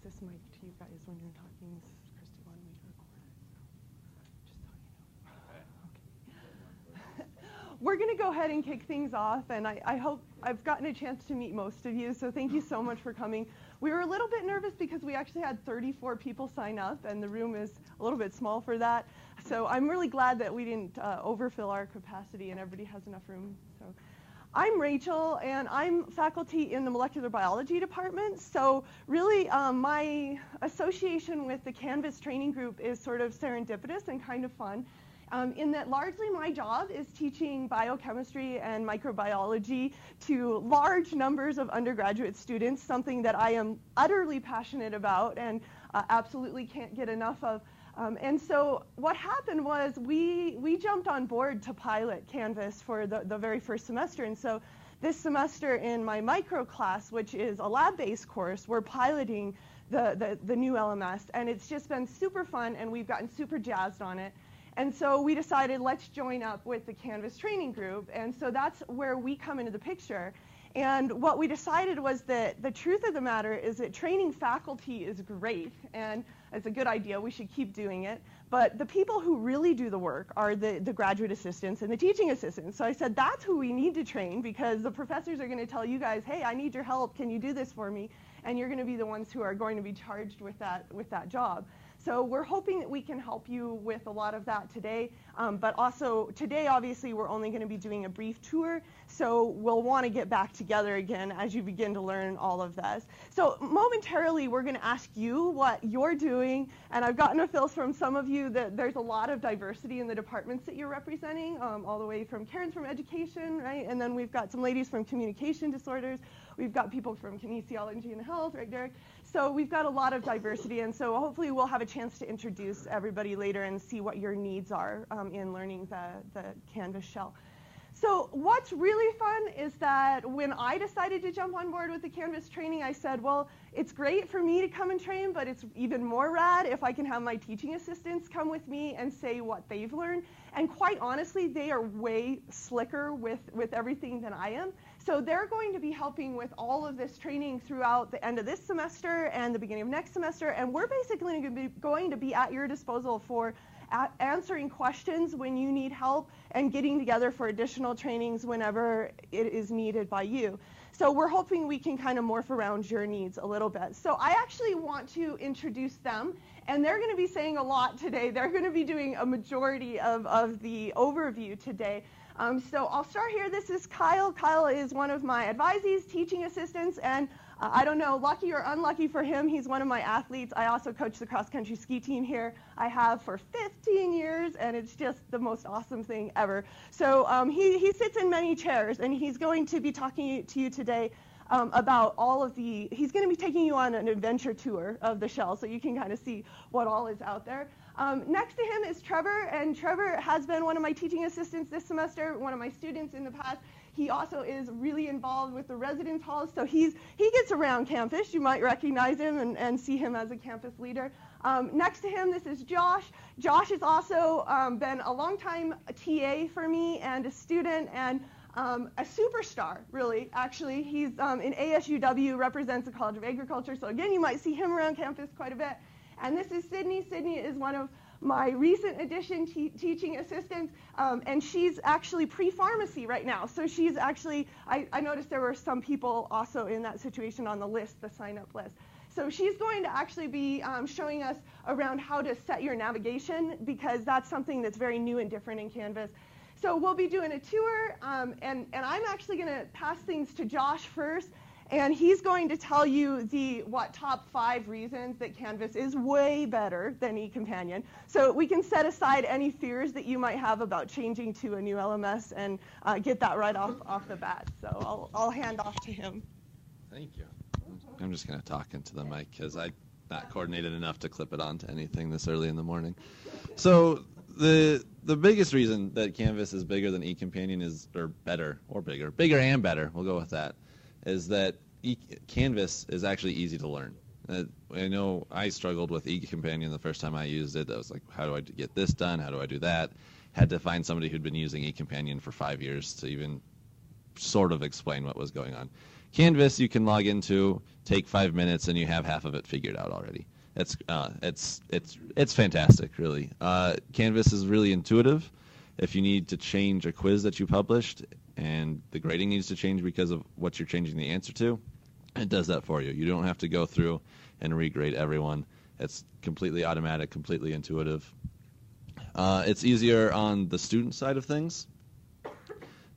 this mic to you guys when you're talking. This is Christy wanted me to record it, so just so you know. Okay. We're going to go ahead and kick things off, and I hope I've gotten a chance to meet most of you, so thank you so much for coming. We were a little bit nervous because we actually had 34 people sign up, and the room is a little bit small for that. So I'm really glad that we didn't overfill our capacity and everybody has enough room. So I'm Rachel, and I'm faculty in the molecular biology department. So really, my association with the Canvas training group is sort of serendipitous and kind of fun. In that largely my job is teaching biochemistry and microbiology to large numbers of undergraduate students, something that I am utterly passionate about and absolutely can't get enough of. And so what happened was we jumped on board to pilot Canvas for the very first semester. And so this semester in my micro class, which is a lab-based course, we're piloting the new LMS. And it's just been super fun, and we've gotten super jazzed on it. And so we decided, let's join up with the Canvas training group. And so that's where we come into the picture. And what we decided was that the truth of the matter is that training faculty is great, and it's a good idea. We should keep doing it. But the people who really do the work are the graduate assistants and the teaching assistants. So I said, that's who we need to train, because the professors are going to tell you guys, hey, I need your help. Can you do this for me? And you're going to be the ones who are going to be charged with that job. So we're hoping that we can help you with a lot of that today. But also today, obviously, we're only going to be doing a brief tour. So we'll want to get back together again as you begin to learn all of this. So momentarily, we're going to ask you what you're doing. And I've gotten a feel from some of you that there's a lot of diversity in the departments that you're representing, all the way from Karen's from education, right? And then we've got some ladies from communication disorders. We've got people from kinesiology and health, right, Derek? So we've got a lot of diversity, and so hopefully we'll have a chance to introduce everybody later and see what your needs are in learning the Canvas shell. So what's really fun is that when I decided to jump on board with the Canvas training, I said, well, it's great for me to come and train, but it's even more rad if I can have my teaching assistants come with me and say what they've learned. And quite honestly, they are way slicker with everything than I am. So they're going to be helping with all of this training throughout the end of this semester and the beginning of next semester. And we're basically going to be at your disposal for answering questions when you need help and getting together for additional trainings whenever it is needed by you. So we're hoping we can kind of morph around your needs a little bit. So I actually want to introduce them, and they're going to be saying a lot today. They're going to be doing a majority of the overview today. So I'll start here. This is Kyle. Kyle is one of my advisees, teaching assistants, and I don't know, lucky or unlucky for him, he's one of my athletes. I also coach the cross-country ski team here. I have for 15 years, and it's just the most awesome thing ever. So he sits in many chairs, and he's going to be talking to you today about all of he's going to be taking you on an adventure tour of the shell, so you can kind of see what all is out there. Next to him is Trevor, and Trevor has been one of my teaching assistants this semester, one of my students in the past. He also is really involved with the residence halls, so he gets around campus. You might recognize him and see him as a campus leader. Next to him, this is Josh. Josh has also been a longtime TA for me and a student and a superstar, really, actually. He's in ASUW, represents the College of Agriculture, so again, you might see him around campus quite a bit. And this is Sydney. Sydney is one of my recent addition teaching assistants, and she's actually pre-pharmacy right now. So she's actually, I noticed there were some people also in that situation on the list, the sign-up list. So she's going to actually be showing us around how to set your navigation, because that's something that's very new and different in Canvas. So we'll be doing a tour, and I'm actually going to pass things to Josh first. And he's going to tell you the top 5 reasons that Canvas is way better than eCompanion. So we can set aside any fears that you might have about changing to a new LMS and get that right off the bat. So I'll hand off to him. Thank you. I'm just going to talk into the mic because I'm not coordinated enough to clip it onto anything this early in the morning. So the biggest reason that Canvas is bigger than eCompanion is, or better, or bigger and better, we'll go with that, is that Canvas is actually easy to learn. I know I struggled with eCompanion the first time I used it. I was like, how do I get this done? How do I do that? Had to find somebody who'd been using eCompanion for 5 years to even sort of explain what was going on. Canvas you can log into, take 5 minutes, and you have half of it figured out already. It's fantastic, really. Canvas is really intuitive. If you need to change a quiz that you published and the grading needs to change because of what you're changing the answer to, it does that for you. You don't have to go through and regrade everyone. It's completely automatic, completely intuitive. It's easier on the student side of things.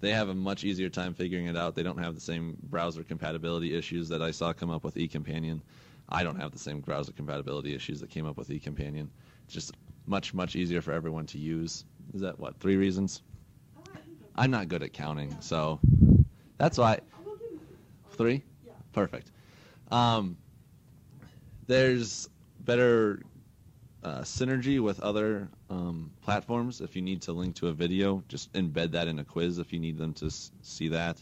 They have a much easier time figuring it out. They don't have the same browser compatibility issues that I saw come up with eCompanion. I don't have the same browser compatibility issues that came up with eCompanion. It's just much, much easier for everyone to use. Is that, 3 reasons? I'm not good at counting, so that's why. 3? Yeah. Perfect. There's better synergy with other platforms. If you need to link to a video, just embed that in a quiz if you need them to see that.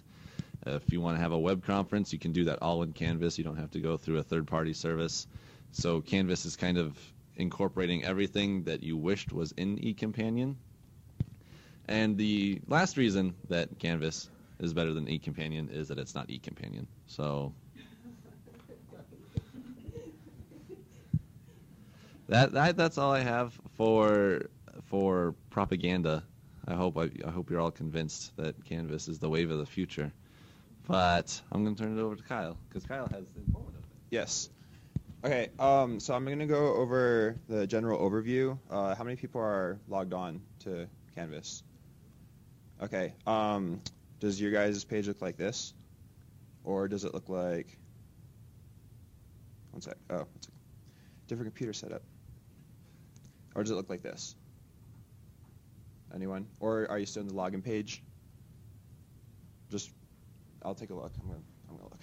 If you want to have a web conference, you can do that all in Canvas. You don't have to go through a third-party service. So Canvas is kind of incorporating everything that you wished was in eCompanion. And the last reason that Canvas is better than eCompanion is that it's not eCompanion. So that's all I have for propaganda. I hope you're all convinced that Canvas is the wave of the future. But I'm going to turn it over to Kyle, because Kyle has the informative thing. Yes. Okay, so I'm going to go over the general overview. How many people are logged on to Canvas? Okay, does your guys' page look like this? Or does it look like... One sec. Oh, it's a different computer setup. Or does it look like this? Anyone? Or are you still in the login page? I'll take a look. I'm gonna look.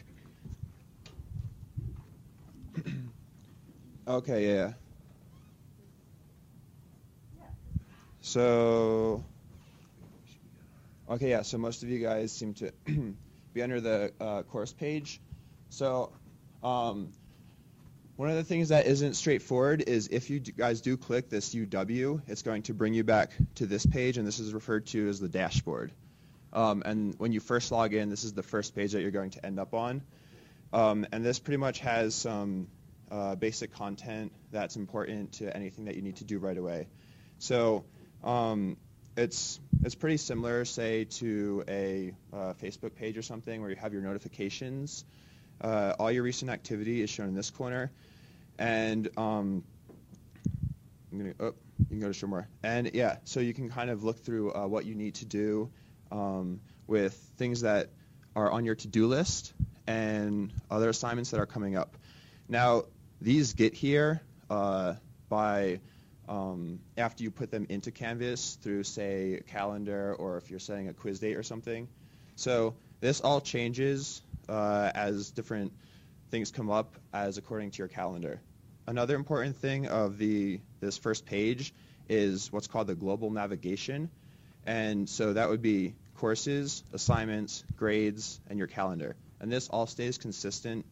Okay, yeah. So, okay, yeah. So most of you guys seem to be under the course page. So, one of the things that isn't straightforward is if you guys do click this UW, it's going to bring you back to this page, and this is referred to as the dashboard. And when you first log in, this is the first page that you're going to end up on. And this pretty much has some basic content that's important to anything that you need to do right away. So it's pretty similar, say, to a Facebook page or something where you have your notifications. All your recent activity is shown in this corner. And you can go to show more. And yeah, so you can kind of look through what you need to do with things that are on your to-do list and other assignments that are coming up. Now, these get here by after you put them into Canvas through, say, a calendar, or if you're setting a quiz date or something. So this all changes as different things come up as according to your calendar. Another important thing of this first page is what's called the global navigation. And so that would be courses, assignments, grades, and your calendar. And this all stays consistent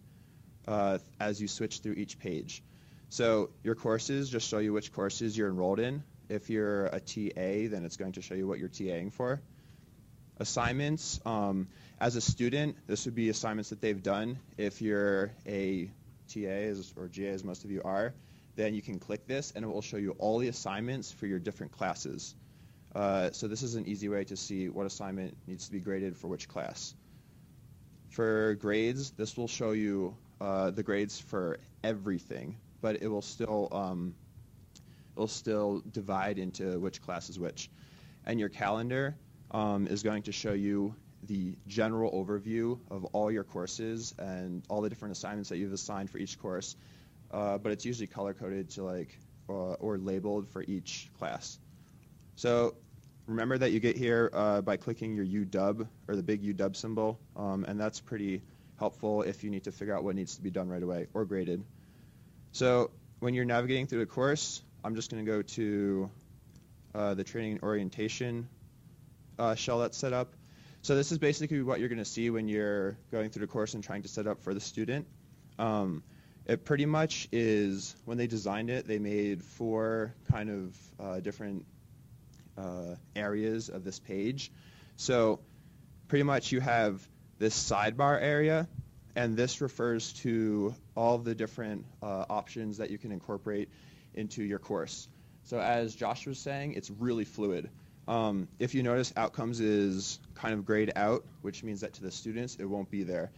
as you switch through each page. So your courses just show you which courses you're enrolled in. If you're a TA, then it's going to show you what you're TAing for. Assignments, as a student, this would be assignments that they've done. If you're a TA, or GA as most of you are, then you can click this and it will show you all the assignments for your different classes. So this is an easy way to see what assignment needs to be graded for which class. For grades, this will show you the grades for everything, but it will still divide into which class is which. And your calendar is going to show you the general overview of all your courses and all the different assignments that you've assigned for each course, but it's usually color-coded to or labeled for each class. So remember that you get here by clicking your UW, or the big UW symbol, and that's pretty helpful if you need to figure out what needs to be done right away or graded. So when you're navigating through the course, I'm just going to go to the training and orientation shell that's set up. So this is basically what you're going to see when you're going through the course and trying to set up for the student. It pretty much is, when they designed it, they made 4 kind of different areas of this page. So pretty much you have this sidebar area, And this refers to all the different options that you can incorporate into your course. So as Josh was saying, it's really fluid. If you notice, outcomes is kind of grayed out, which means that to the students, it won't be there.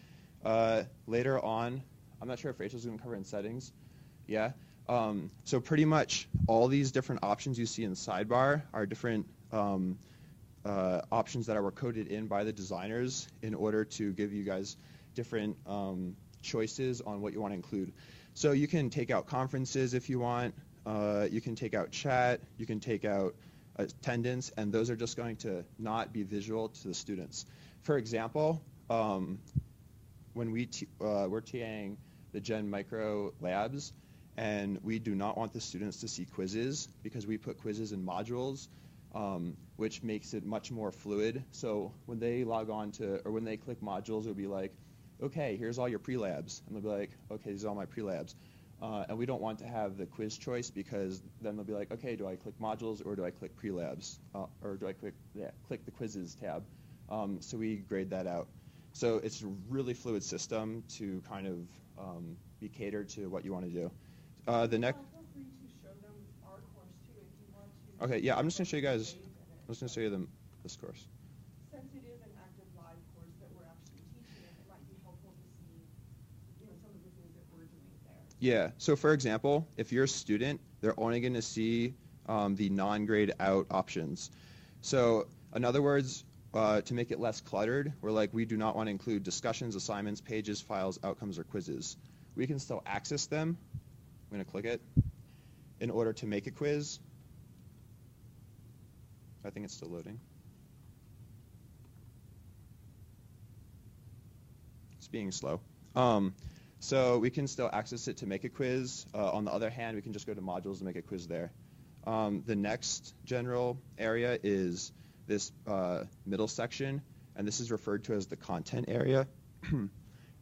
Later on, I'm not sure if Rachel's going to cover in settings. Yeah. So pretty much all these different options you see in the sidebar are different options that were coded in by the designers in order to give you guys different choices on what you want to include. So you can take out conferences if you want. You can take out chat. You can take out attendance, and those are just going to not be visual to the students. For example, when we're TAing the Gen Micro labs, and we do not want the students to see quizzes because we put quizzes in modules, which makes it much more fluid. So when they log on to, or when they click modules, it'll be like, okay, here's all your pre-labs. And they'll be like, okay, these are all my pre-labs. And we don't want to have the quiz choice because then they'll be like, okay, do I click modules or do I click pre-labs? Or do I click the quizzes tab? So we grade that out. So it's a really fluid system to kind of be catered to what you want to do. The next. Feel free to show them our course too if you want to. Okay, yeah, I'm just going to show you guys. I'm just going to show you this course. Since it is an active live course that we're actually teaching, it might be helpful to see, some of the things that we're doing there. Yeah. So for example, if you're a student, they're only going to see the non-grade out options. So in other words, to make it less cluttered, we do not want to include discussions, assignments, pages, files, outcomes, or quizzes. We can still access them. I'm going to click it in order to make a quiz. I think it's still loading. It's being slow. So we can still access it to make a quiz. On the other hand, we can just go to modules and make a quiz there. The next general area is this middle section, and this is referred to as the content area.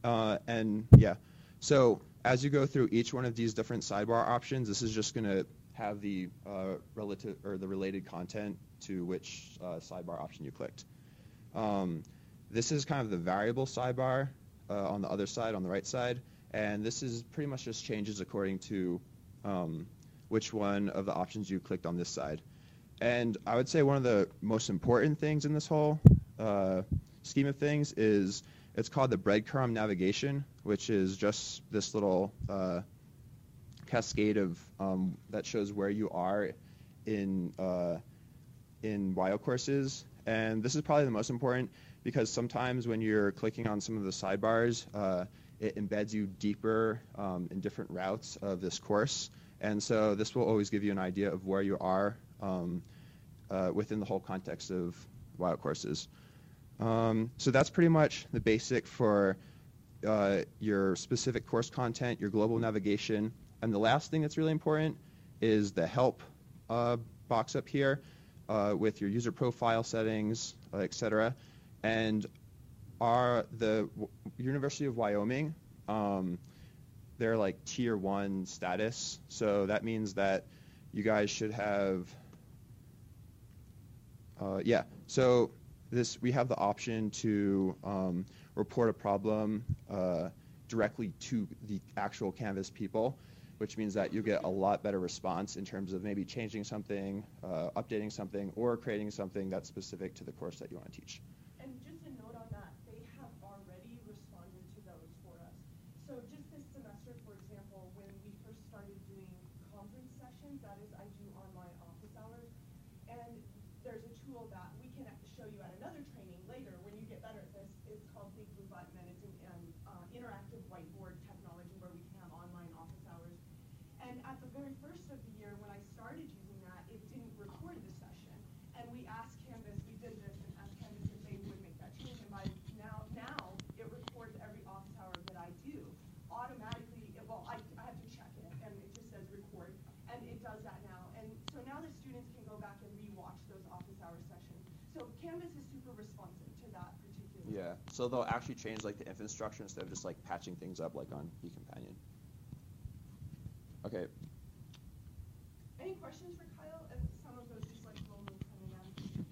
And yeah, so as you go through each one of these different sidebar options, this is just going to have the relative or the related content to which sidebar option you clicked. This is kind of the variable sidebar on the other side, on the right side, and this is pretty much just changes according to which one of the options you clicked on this side. And I would say one of the most important things in this whole scheme of things is it's called the breadcrumb navigation, which is just this little cascade of that shows where you are in YO courses. And this is probably the most important because sometimes when you're clicking on some of the sidebars, it embeds you deeper in different routes of this course. And so this will always give you an idea of where you are within the whole context of YO courses. So that's pretty much the basic for your specific course content, your global navigation. And the last thing that's really important is the help box up here with your user profile settings, etc. And the University of Wyoming, they're like tier 1 status. So that means that you guys should have, so we have the option to report a problem directly to the actual Canvas people, which means that you get a lot better response in terms of maybe changing something, updating something, or creating something that's specific to the course that you want to teach. And just a note on that, they have already responded to those for us. So just this semester, for example, when we first started doing conference sessions, that is, I do online office hours, and there's a tool that we can show you at another training later when you get better at this. It's called Big Blue Button, and it's an interactive whiteboard technology where we can have online office hours. And at the very first of the year, when I started using that, it didn't record the session. And we asked Canvas, we did this and asked Canvas if they would make that change. And by now it records every office hour that I do. Automatically, I have to check it, and it just says record. And it does that now. And so now the students can go back and re-watch those office hour sessions. So Canvas is super responsive to that particular. Yeah, so they'll actually change the if instruction instead of just patching things up like on eCompanion. Okay. Any questions for Kyle? And some of those just slowly coming in.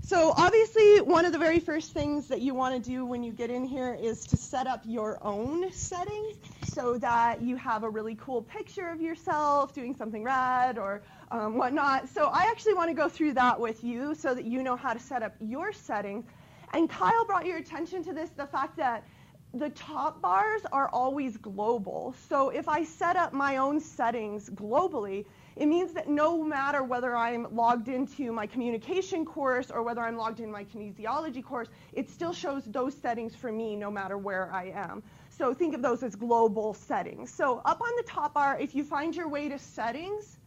So obviously obviously, one of the very first things that you want to do when you get in here is to set up your own settings so that you have a really cool picture of yourself doing something rad or whatnot. So I actually want to go through that with you so that you know how to set up your settings. And Kyle brought your attention to this, the fact that the top bars are always global. So if I set up my own settings globally, it means that no matter whether I'm logged into my communication course or whether I'm logged in my kinesiology course, it still shows those settings for me no matter where I am. So think of those as global settings. So up on the top bar, if you find your way to settings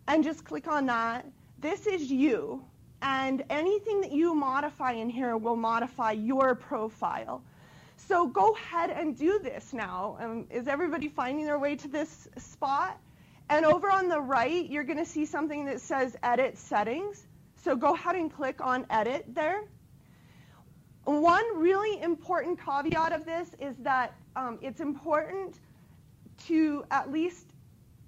and just click on that, this is you. And anything that you modify in here will modify your profile. So go ahead and do this now. Is everybody finding their way to this spot? And over on the right, you're going to see something that says Edit Settings. So go ahead and click on Edit there. One really important caveat of this is that it's important to at least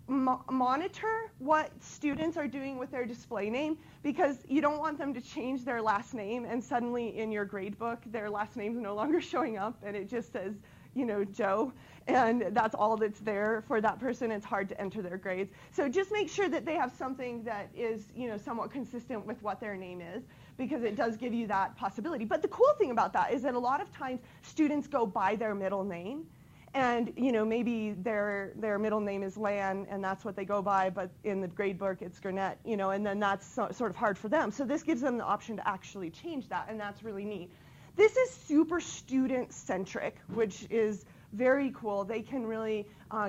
monitor what students are doing with their display name, because you don't want them to change their last name and suddenly in your grade book their last name's no longer showing up and it just says, you know, Joe, and that's all that's there for that person. It's hard to enter their grades. So just make sure that they have something that is, you know, somewhat consistent with what their name is, because it does give you that possibility. But the cool thing about that is that a lot of times students go by their middle name. And, you know, maybe their middle name is Lan, and that's what they go by, but in the grade book it's Gurnett, you know, and then that's sort of hard for them. So this gives them the option to actually change that, and that's really neat. This is super student-centric, which is very cool. They can really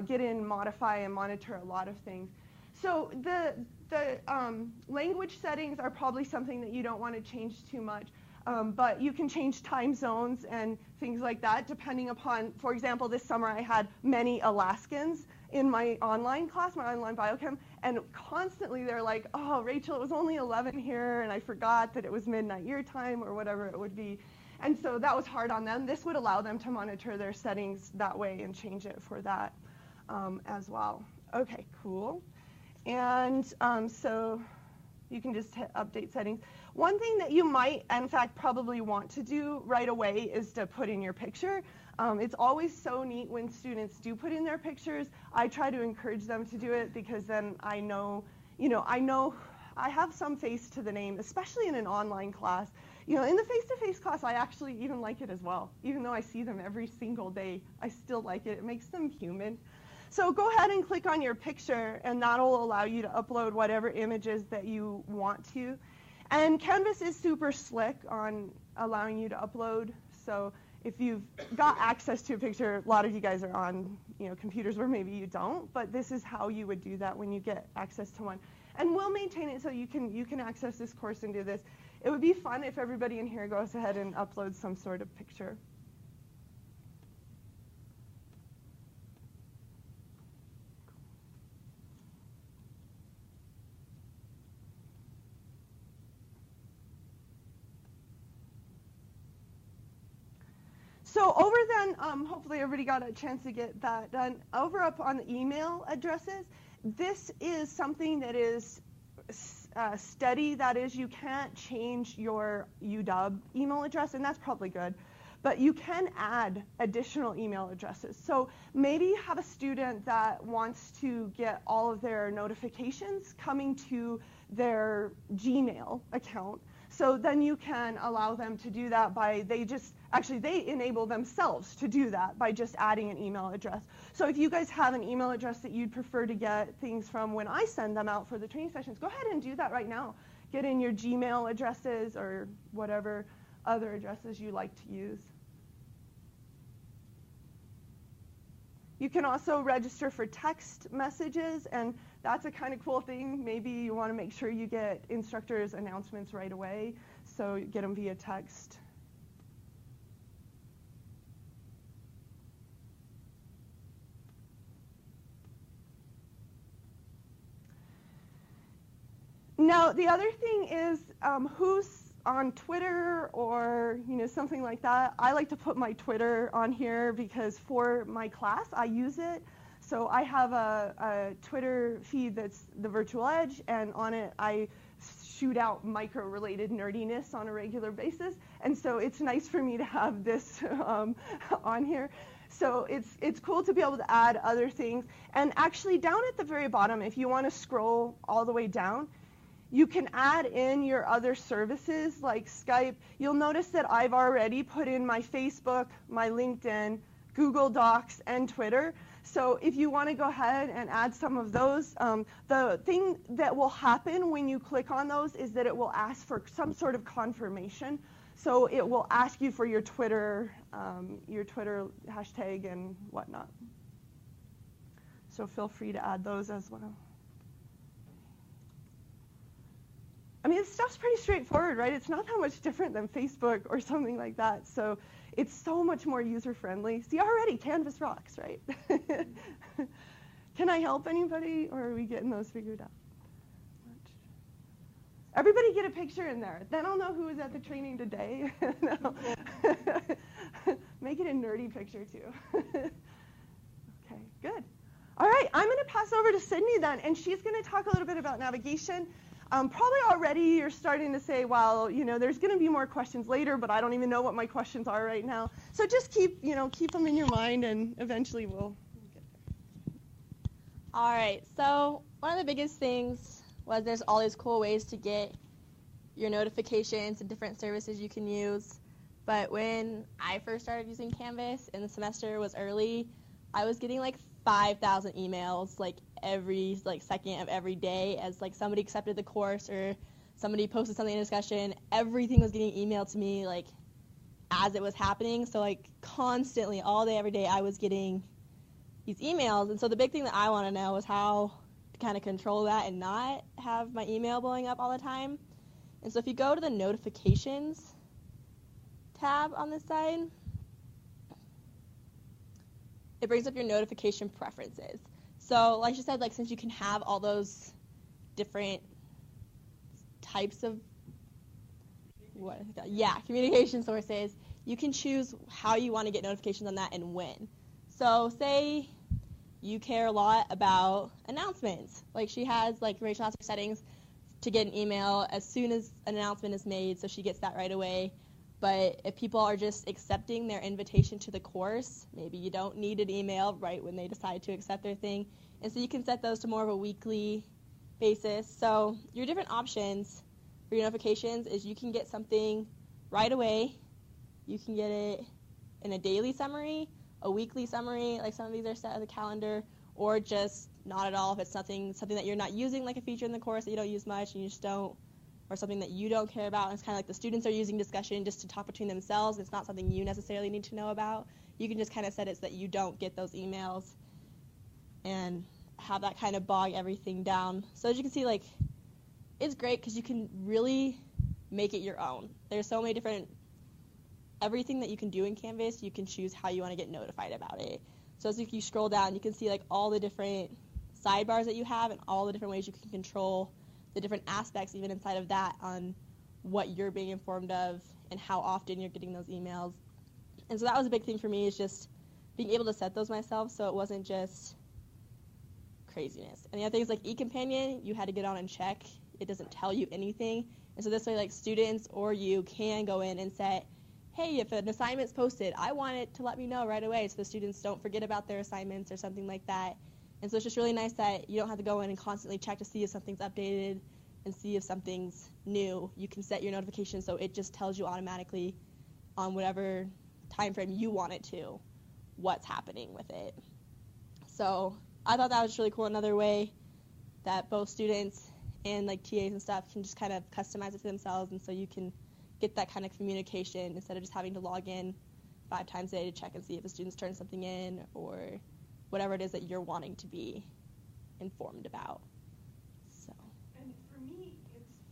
get in, modify, and monitor a lot of things. So the language settings are probably something that you don't want to change too much. But you can change time zones and things like that depending upon, for example, this summer I had many Alaskans in my online class, my online biochem, and constantly they're like, oh, Rachel, it was only 11 here, and I forgot that it was midnight your time or whatever it would be. And so that was hard on them. This would allow them to monitor their settings that way and change it for that as well. Okay, cool. And so you can just hit update settings. One thing that you might, in fact, probably want to do right away is to put in your picture. It's always so neat when students do put in their pictures. I try to encourage them to do it because then I know, you know, I have some face to the name, especially in an online class. You know, in the face-to-face class, I actually even like it as well. Even though I see them every single day, I still like it. It makes them human. So go ahead and click on your picture, and that'll allow you to upload whatever images that you want to. And Canvas is super slick on allowing you to upload. So if you've got access to a picture, a lot of you guys are on, you know, computers where maybe you don't, but this is how you would do that when you get access to one. And we'll maintain it so you can access this course and do this. It would be fun if everybody in here goes ahead and uploads some sort of picture. So over then, hopefully everybody got a chance to get that done. Over up on the email addresses, this is something that is steady. That is, you can't change your UW email address, and that's probably good. But you can add additional email addresses. So maybe you have a student that wants to get all of their notifications coming to their Gmail account. So then you can allow them to do that by, they enable themselves to do that by just adding an email address. So if you guys have an email address that you'd prefer to get things from when I send them out for the training sessions, go ahead and do that right now. Get in your Gmail addresses or whatever other addresses you like to use. You can also register for text messages, and that's a kind of cool thing. Maybe you want to make sure you get instructors' announcements right away, so get them via text. Now, the other thing is who's on Twitter or something like that. I like to put my Twitter on here because for my class I use it. So I have a Twitter feed that's the Virtual Edge, and on it I shoot out micro-related nerdiness on a regular basis, and so it's nice for me to have this on here. So it's cool to be able to add other things. And actually down at the very bottom, if you want to scroll all the way down, you can add in your other services like Skype. You'll notice that I've already put in my Facebook, my LinkedIn, Google Docs, and Twitter. So if you want to go ahead and add some of those, the thing that will happen when you click on those is that it will ask for some sort of confirmation. So it will ask you for your Twitter hashtag and whatnot. So feel free to add those as well. I mean, this stuff's pretty straightforward, right? It's not that much different than Facebook or something like that. So it's so much more user-friendly. See, already Canvas rocks, right? Can I help anybody, or are we getting those figured out? Everybody get a picture in there. Then I'll know who was at the training today. Make it a nerdy picture, too. Okay, good. All right, I'm going to pass over to Sydney then, and she's going to talk a little bit about navigation. Probably already you're starting to say, well, you know, there's going to be more questions later, but I don't even know what my questions are right now. So just keep them in your mind, and eventually we'll get there. All right, so one of the biggest things was there's all these cool ways to get your notifications and different services you can use. But when I first started using Canvas and the semester was early, I was getting like 5,000 emails like every second of every day as like somebody accepted the course or somebody posted something in discussion. Everything was getting emailed to me like as it was happening. So like constantly, all day, every day, I was getting these emails. And so the big thing that I want to know is how to kind of control that and not have my email blowing up all the time. And so if you go to the notifications tab on this side, it brings up your notification preferences. So like you said, like since you can have all those different types of communication sources, you can choose how you want to get notifications on that and when. So say you care a lot about announcements. Like she has, like Rachel has her settings to get an email as soon as an announcement is made, so she gets that right away. But if people are just accepting their invitation to the course, maybe you don't need an email right when they decide to accept their thing. And so you can set those to more of a weekly basis. So your different options for your notifications is you can get something right away. You can get it in a daily summary, a weekly summary, like some of these are set on the calendar, or just not at all if it's something that you're not using, like a feature in the course that you don't use much and you just don't, or something that you don't care about, and it's kind of like the students are using discussion just to talk between themselves. It's not something you necessarily need to know about. You can just kind of set it so that you don't get those emails and have that kind of bog everything down. So as you can see, like, it's great because you can really make it your own. There's so many different, everything that you can do in Canvas, you can choose how you want to get notified about it. So as if you scroll down, you can see like all the different sidebars that you have and all the different ways you can control the different aspects even inside of that on what you're being informed of and how often you're getting those emails. And so that was a big thing for me, is just being able to set those myself so it wasn't just craziness. And the other thing is like eCompanion, you had to get on and check. It doesn't tell you anything. And so this way, like students or you can go in and set, hey, if an assignment's posted, I want it to let me know right away so the students don't forget about their assignments or something like that. And so it's just really nice that you don't have to go in and constantly check to see if something's updated and see if something's new. You can set your notifications so it just tells you automatically on whatever time frame you want it to what's happening with it. So I thought that was really cool. Another way that both students and like TAs and stuff can just kind of customize it to themselves, and so you can get that kind of communication instead of just having to log in 5 times a day to check and see if the student's turned something in or whatever it is that you're wanting to be informed about. So. And for me,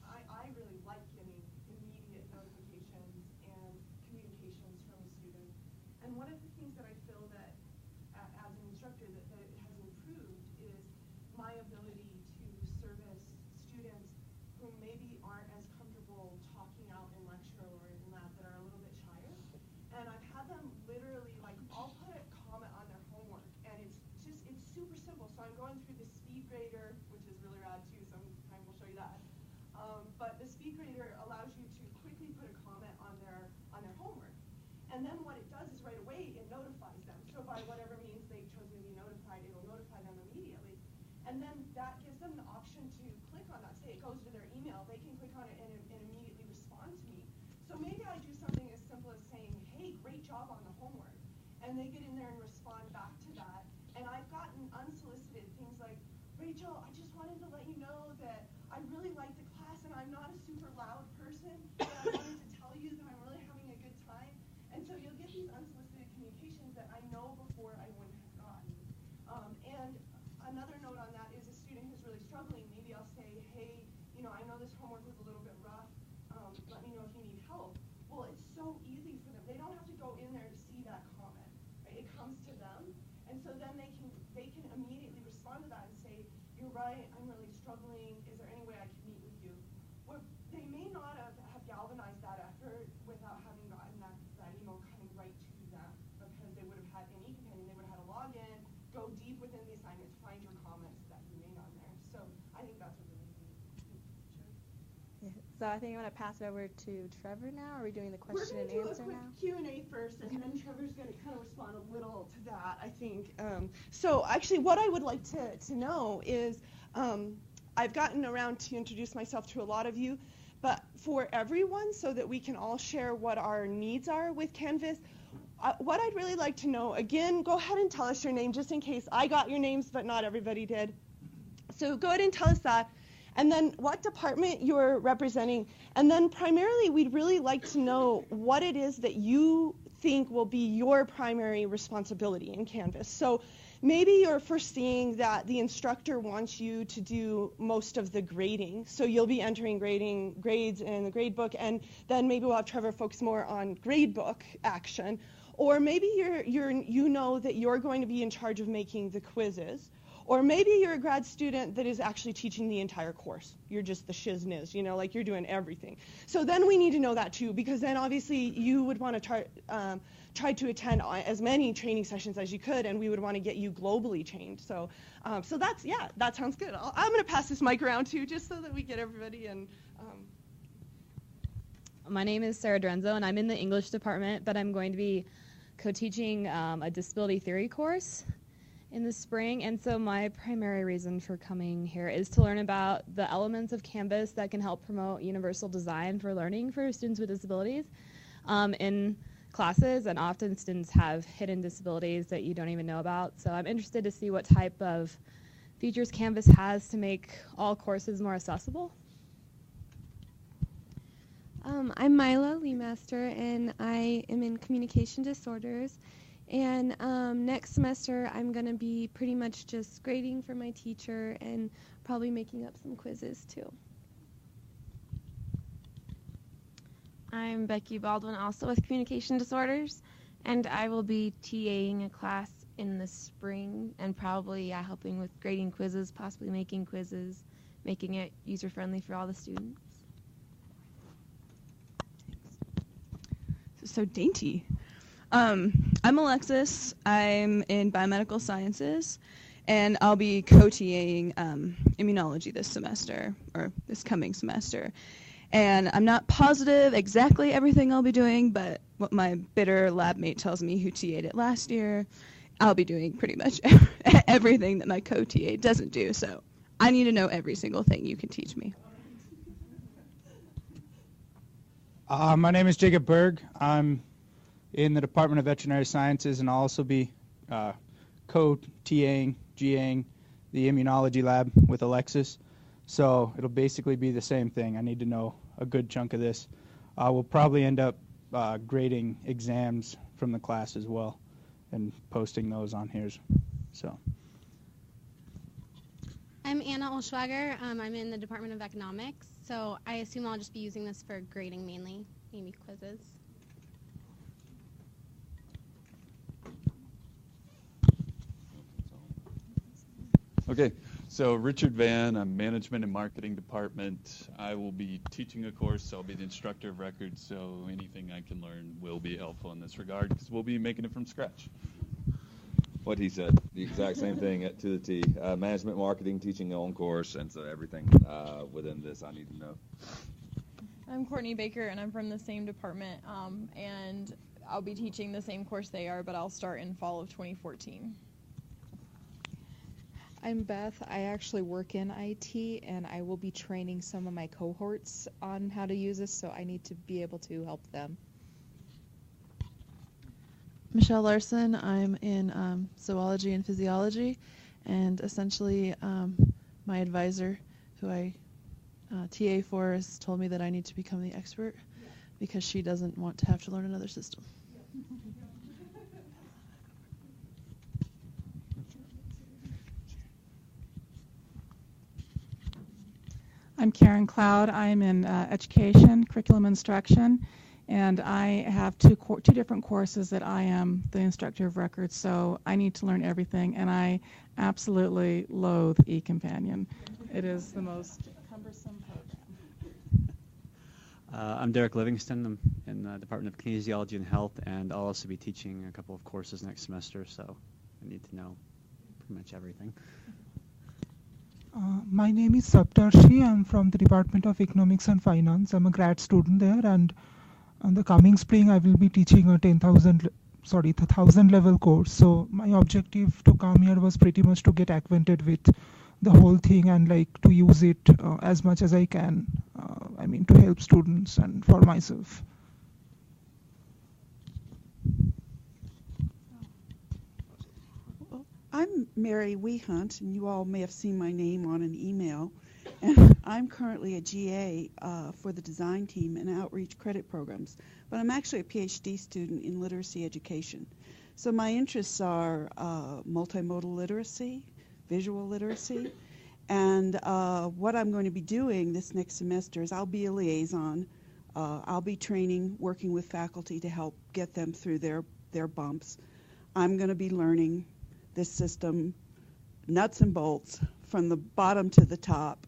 I really like getting immediate notifications and communications from a student. And one of the things that I feel that as an instructor that it has improved is my ability to service students who maybe aren't as comfortable talking out in lecture or in lab, that are a little bit shyer. And I've had them literally, like, I'll put a comment on their homework, and it's super simple. So I'm going through the speed grader, which And then what it does is right away it notifies them. So by whatever means they've chosen to be notified, it'll notify them immediately. And then that gives them the option to click on that. Say it goes to their email, they can click on it and immediately respond to me. So maybe I do something as simple as saying, hey, great job on the homework. And they get in there and respond back to that. And I've gotten unsolicited things like, Rachel, I just wanted to let you know that I really like the class and I'm not a super loud person, but I wanted to tell you that I'm really having a good time. And so you'll get these unsolicited communications that I know before I wouldn't have gotten. And another note on that is a student who's really struggling, maybe I'll say, hey, you know, I know this homework was a little bit rough. Let me know if you need help. Well, it's so easy for them. They don't have to go in there to see that comment. Right? It comes to them. And so then they can immediately respond to that and say, you're right, I'm really struggling. Is there any way I can meet with you? Well, they may not have galvanized that effort without having gotten that email coming right to them, because they would have had an e-companion, they would have had a login, go deep within the assignment to find your comments that you made on there. So I think that's a really neat feature. Yeah. So I think I'm going to pass it over to Trevor now. Are we doing the question and answer now? We're going to do a quick Q&A first, and then Trevor's going to kind of respond a little to that, I think. So actually what I would like to know is, I've gotten around to introduce myself to a lot of you, but for everyone, so that we can all share what our needs are with Canvas, what I'd really like to know, again, go ahead and tell us your name, just in case I got your names, but not everybody did. So go ahead and tell us that. And then what department you're representing. And then primarily, we'd really like to know what it is that you think will be your primary responsibility in Canvas. So maybe you're foreseeing that the instructor wants you to do most of the grading. So you'll be entering grades in the grade book, and then maybe we'll have Trevor focus more on grade book action. Or maybe you know that you're going to be in charge of making the quizzes. Or maybe you're a grad student that is actually teaching the entire course. You're just the shizness, you know, like you're doing everything. So then we need to know that too, because then obviously you would want to try to attend as many training sessions as you could, and we would want to get you globally trained. So, so that's, yeah, that sounds good. I'm going to pass this mic around too, just so that we get everybody in. My name is Sarah Drenzo, and I'm in the English department, but I'm going to be co-teaching a disability theory course in the spring. And so my primary reason for coming here is to learn about the elements of Canvas that can help promote universal design for learning for students with disabilities in classes. And often students have hidden disabilities that you don't even know about. So I'm interested to see what type of features Canvas has to make all courses more accessible. I'm Mila Leemaster, and I am in communication disorders. And next semester, I'm going to be pretty much just grading for my teacher and probably making up some quizzes too. I'm Becky Baldwin, also with communication disorders, and I will be TAing a class in the spring and probably helping with grading quizzes, possibly making quizzes, making it user-friendly for all the students. So dainty. I'm Alexis. I'm in biomedical sciences, and I'll be co-TAing immunology this semester, or this coming semester. And I'm not positive exactly everything I'll be doing, but what my bitter lab mate tells me, who TA'd it last year, I'll be doing pretty much everything that my co-TA doesn't do. So I need to know every single thing you can teach me. My name is Jacob Berg. I'm in the Department of Veterinary Sciences, and I'll also be co-TAing, GAing the immunology lab with Alexis. So it'll basically be the same thing. I need to know a good chunk of this. We'll probably end up grading exams from the class as well and posting those on here. So. I'm Anna Olschwager. I'm in the Department of Economics, so I assume I'll just be using this for grading mainly, maybe quizzes. Okay, so Richard Van, I'm Management and Marketing Department. I will be teaching a course, so I'll be the instructor of record, so anything I can learn will be helpful in this regard, because we'll be making it from scratch. What he said, the exact same thing to the T. Management, marketing, teaching on course, and so everything within this I need to know. I'm Courtney Baker, and I'm from the same department, and I'll be teaching the same course they are, but I'll start in fall of 2014. I'm Beth. I actually work in IT, and I will be training some of my cohorts on how to use this, so I need to be able to help them. Michelle Larson. I'm in zoology and physiology, and essentially my advisor, who I TA for, has told me that I need to become the expert because she doesn't want to have to learn another system. I'm Karen Cloud. I'm in education, curriculum instruction, and I have two different courses that I am the instructor of record, so I need to learn everything, and I absolutely loathe eCompanion. It is the most cumbersome program. I'm Derek Livingston. I'm in the Department of Kinesiology and Health, and I'll also be teaching a couple of courses next semester, so I need to know pretty much everything. My name is Saptarshi. I'm from the Department of Economics and Finance. I'm a grad student there, and on the coming spring I will be teaching a 1,000 level course. So my objective to come here was pretty much to get acquainted with the whole thing and like to use it as much as I can. To help students and for myself. I'm Mary Wehunt, and you all may have seen my name on an email. And I'm currently a GA for the design team and outreach credit programs, but I'm actually a PhD student in literacy education. So my interests are multimodal literacy, visual literacy, and what I'm going to be doing this next semester is I'll be a liaison. I'll be training, working with faculty to help get them through their bumps. I'm going to be learning this system, nuts and bolts, from the bottom to the top.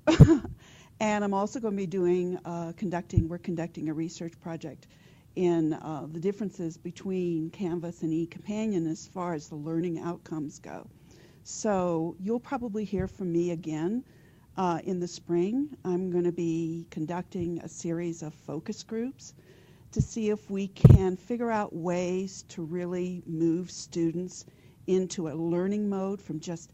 And I'm also going to be doing, we're conducting a research project in the differences between Canvas and eCompanion as far as the learning outcomes go. So you'll probably hear from me again in the spring. I'm going to be conducting a series of focus groups to see if we can figure out ways to really move students into a learning mode from just,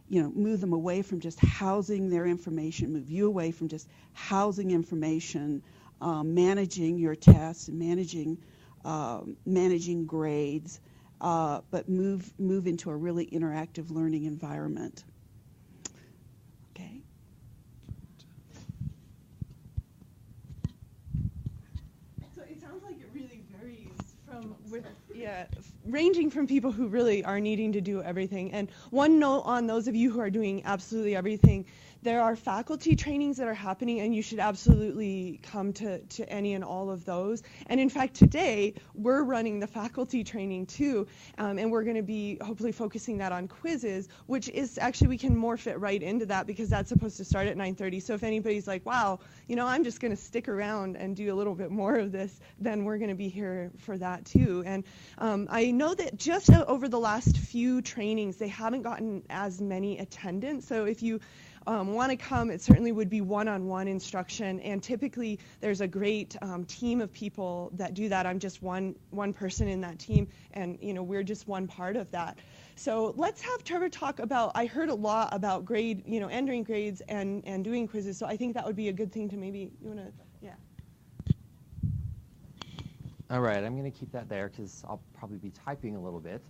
move them away from just housing their information, move you away from just housing information, managing your tests and managing grades, but move into a really interactive learning environment. Okay. So it sounds like it really varies ranging from people who really are needing to do everything. And one note on those of you who are doing absolutely everything, there are faculty trainings that are happening, and you should absolutely come to any and all of those. And in fact, today we're running the faculty training too, and we're going to be hopefully focusing that on quizzes, which is actually, we can morph it right into that because that's supposed to start at 9:30. So if anybody's like, wow, I'm just going to stick around and do a little bit more of this, then we're going to be here for that too. And I know that just over the last few trainings, they haven't gotten as many attendants. So if you want to come, it certainly would be one-on-one instruction, and typically there's a great team of people that do that. I'm just one person in that team, and we're just one part of that. So let's have Trevor talk about, I heard a lot about entering grades and doing quizzes, so I think that would be a good thing to maybe, yeah. All right, I'm going to keep that there because I'll probably be typing a little bit.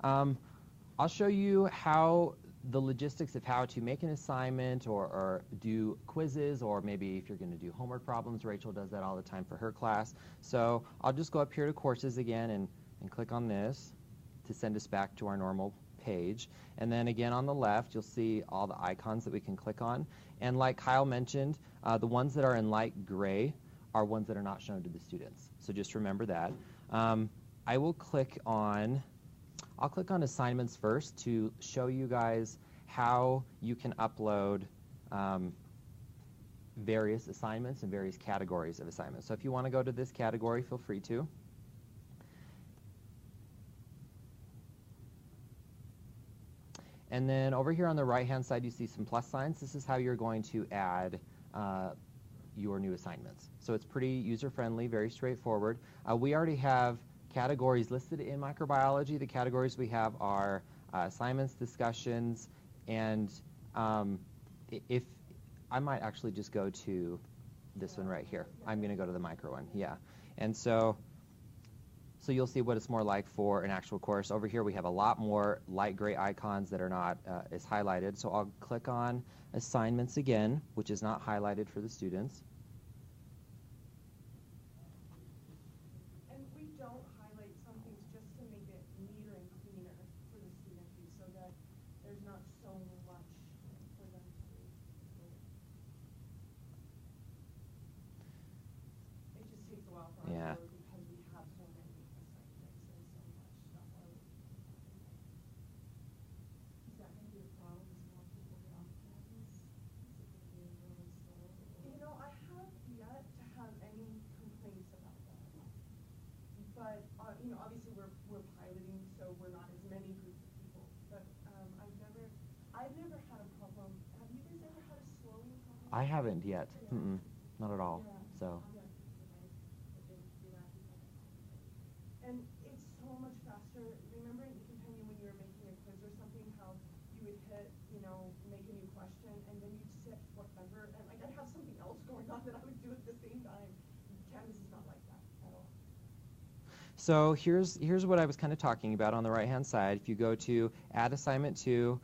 I'll show you how the logistics of how to make an assignment or do quizzes, or maybe if you're going to do homework problems. Rachel does that all the time for her class. So I'll just go up here to courses again and click on this to send us back to our normal page. And then again on the left, you'll see all the icons that we can click on. And like Kyle mentioned, the ones that are in light gray are ones that are not shown to the students. So just remember that. I'll click on assignments first to show you guys how you can upload various assignments and various categories of assignments. So if you want to go to this category, feel free to. And then over here on the right-hand side, you see some plus signs. This is how you're going to add your new assignments. So it's pretty user-friendly, very straightforward. We already have categories listed in microbiology. The categories we have are assignments, discussions, and if I might actually just go to this one right here. I'm going to go to the micro one, yeah. And so you'll see what it's more like for an actual course. Over here we have a lot more light gray icons that are not as highlighted. So I'll click on assignments again, which is not highlighted for the students. And we don't highlight some things just to make it neater and cleaner for the student view so that there's not so much for them to read. It just takes a while for Yeah. our board because we have so many assignments and so much stuff already. Is that going to be a problem as more people get off campus? Is it going to be really slow? You know, I have yet to have any complaints about that. But you know, obviously we're piloting, so we're not as many groups of people. But I've never had a problem. Have you guys ever had a slowing problem? I haven't yet. Mm-mm, not at all. So. And it's so much faster. Remember in Compendium when you were making a quiz or something, how you would hit, you know, make a new question, and then you'd sit forever, and like I'd have something else going on that I would do at the same time. Canvas is not like that at all. So here's what I was kind of talking about on the right-hand side. If you go to Add Assignment 2,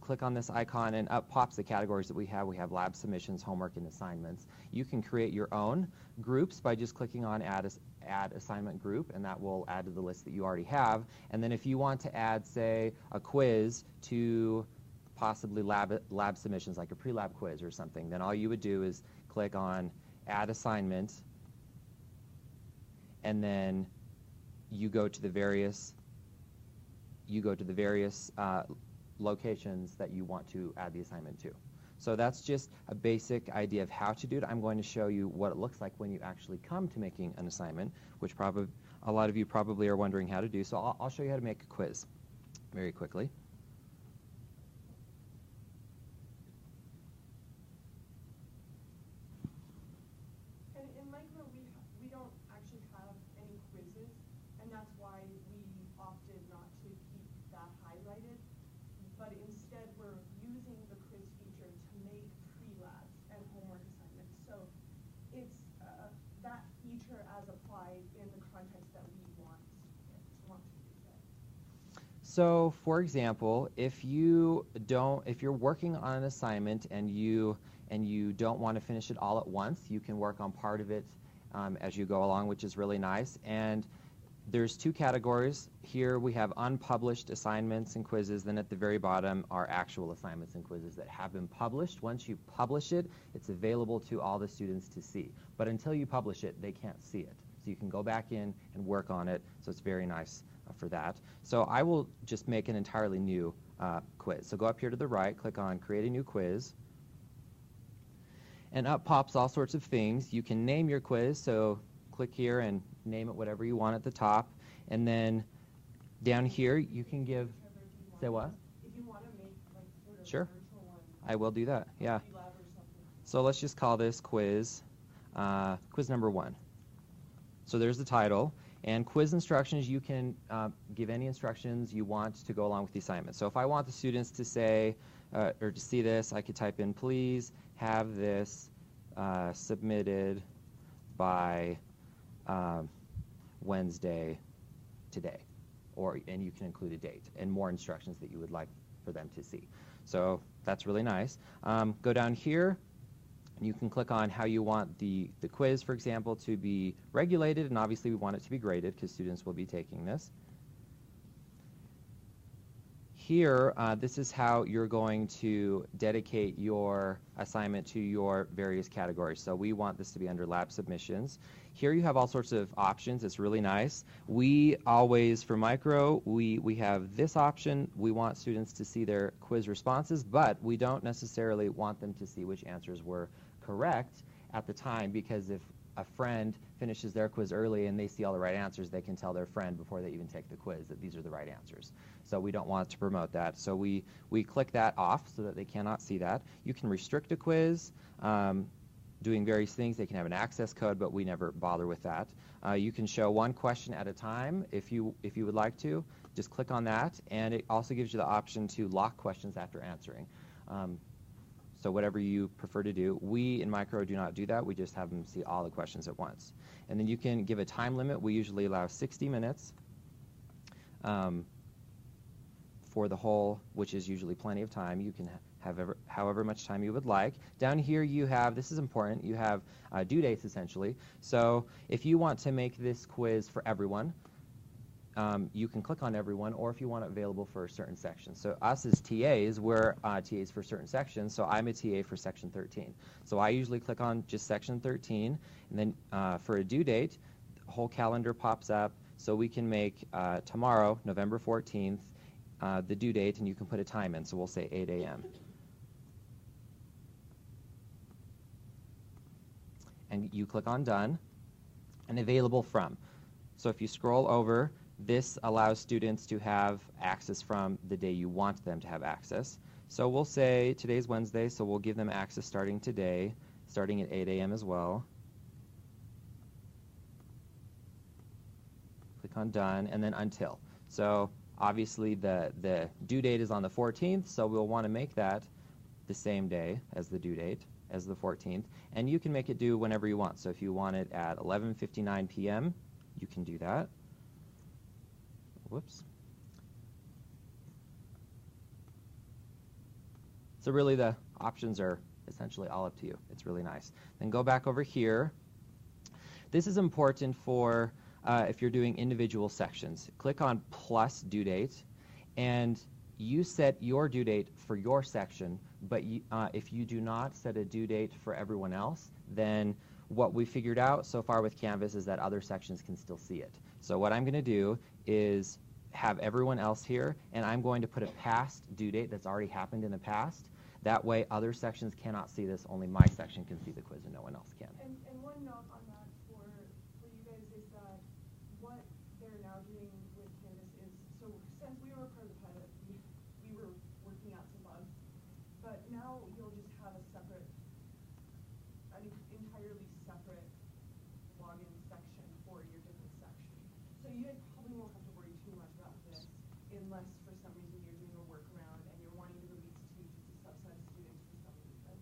click on this icon, and up pops the categories that we have. We have lab submissions, homework, and assignments. You can create your own groups by just clicking on Add Assignment Group, and that will add to the list that you already have. And then if you want to add, say, a quiz to possibly lab submissions, like a pre-lab quiz or something, then all you would do is click on Add Assignment, and then you go to the various locations that you want to add the assignment to. So that's just a basic idea of how to do it. I'm going to show you what it looks like when you actually come to making an assignment, which probably a lot of you probably are wondering how to do. So I'll show you how to make a quiz very quickly. And in micro, we don't actually have any quizzes, and that's why we opted not to keep that highlighted. But instead, we're using the quiz feature to make pre-labs and homework assignments. So it's that feature as applied in the context that we want to use it. So, for example, if you're working on an assignment and you don't want to finish it all at once, you can work on part of it as you go along, which is really nice. And there's two categories. Here we have unpublished assignments and quizzes. Then at the very bottom are actual assignments and quizzes that have been published. Once you publish it, it's available to all the students to see. But until you publish it, they can't see it. So you can go back in and work on it. So it's very nice for that. So I will just make an entirely new quiz. So go up here to the right, click on Create a New Quiz. And up pops all sorts of things. You can name your quiz. So click here and name it whatever you want at the top. And then down here, you can give, say what? If you want to make like sort of Sure. virtual one, I will do that, yeah. pre-lab or something. So let's just call this quiz, quiz number 1. So there's the title. And quiz instructions, you can give any instructions you want to go along with the assignment. So if I want the students to say, or to see this, I could type in, please have this submitted by Wednesday today. And you can include a date and more instructions that you would like for them to see. So that's really nice. Go down here. You can click on how you want the quiz, for example, to be regulated, and obviously we want it to be graded because students will be taking this. Here, this is how you're going to dedicate your assignment to your various categories. So we want this to be under lab submissions. Here you have all sorts of options. It's really nice. We always, for micro, we have this option. We want students to see their quiz responses, but we don't necessarily want them to see which answers were correct at the time, because if a friend finishes their quiz early and they see all the right answers, they can tell their friend before they even take the quiz that these are the right answers. So we don't want to promote that. So we click that off so that they cannot see that. You can restrict a quiz. doing various things. They can have an access code, but we never bother with that. You can show one question at a time if you would like to. Just click on that, and it also gives you the option to lock questions after answering. So whatever you prefer to do. We in Micro do not do that. We just have them see all the questions at once. And then you can give a time limit. We usually allow 60 minutes for the whole, which is usually plenty of time. You can have however much time you would like. Down here you have, this is important, you have due dates essentially. So if you want to make this quiz for everyone, you can click on everyone, or if you want it available for a certain section. So us as TAs, we're TAs for certain sections, so I'm a TA for section 13. So I usually click on just section 13, and then for a due date, the whole calendar pops up, so we can make tomorrow, November 14th, the due date, and you can put a time in, so we'll say 8 a.m. And you click on done, and available from. So if you scroll over, this allows students to have access from the day you want them to have access. So we'll say today's Wednesday, so we'll give them access starting today, starting at 8 a.m. as well. Click on done, and then until. So obviously the due date is on the 14th, so we'll want to make that the same day as the due date, as the 14th. And you can make it due whenever you want. So if you want it at 11:59 p.m., you can do that. Whoops. So really the options are essentially all up to you. It's really nice. Then go back over here. This is important for if you're doing individual sections. Click on plus due date, and you set your due date for your section, but if you do not set a due date for everyone else, then what we figured out so far with Canvas is that other sections can still see it. So what I'm going to do is have everyone else here, and I'm going to put a past due date that's already happened in the past. That way other sections cannot see this, only my section can see the quiz and no one else can. And one note on that for you guys is that what they're now doing with Canvas is, so since we were part of the pilot, we were working out some bugs, but now you'll just have an entirely separate login section for your different section. So you guys probably won't have to worry too much about this unless for some reason you're doing a workaround and you're wanting to release to just a subset of students for some reason.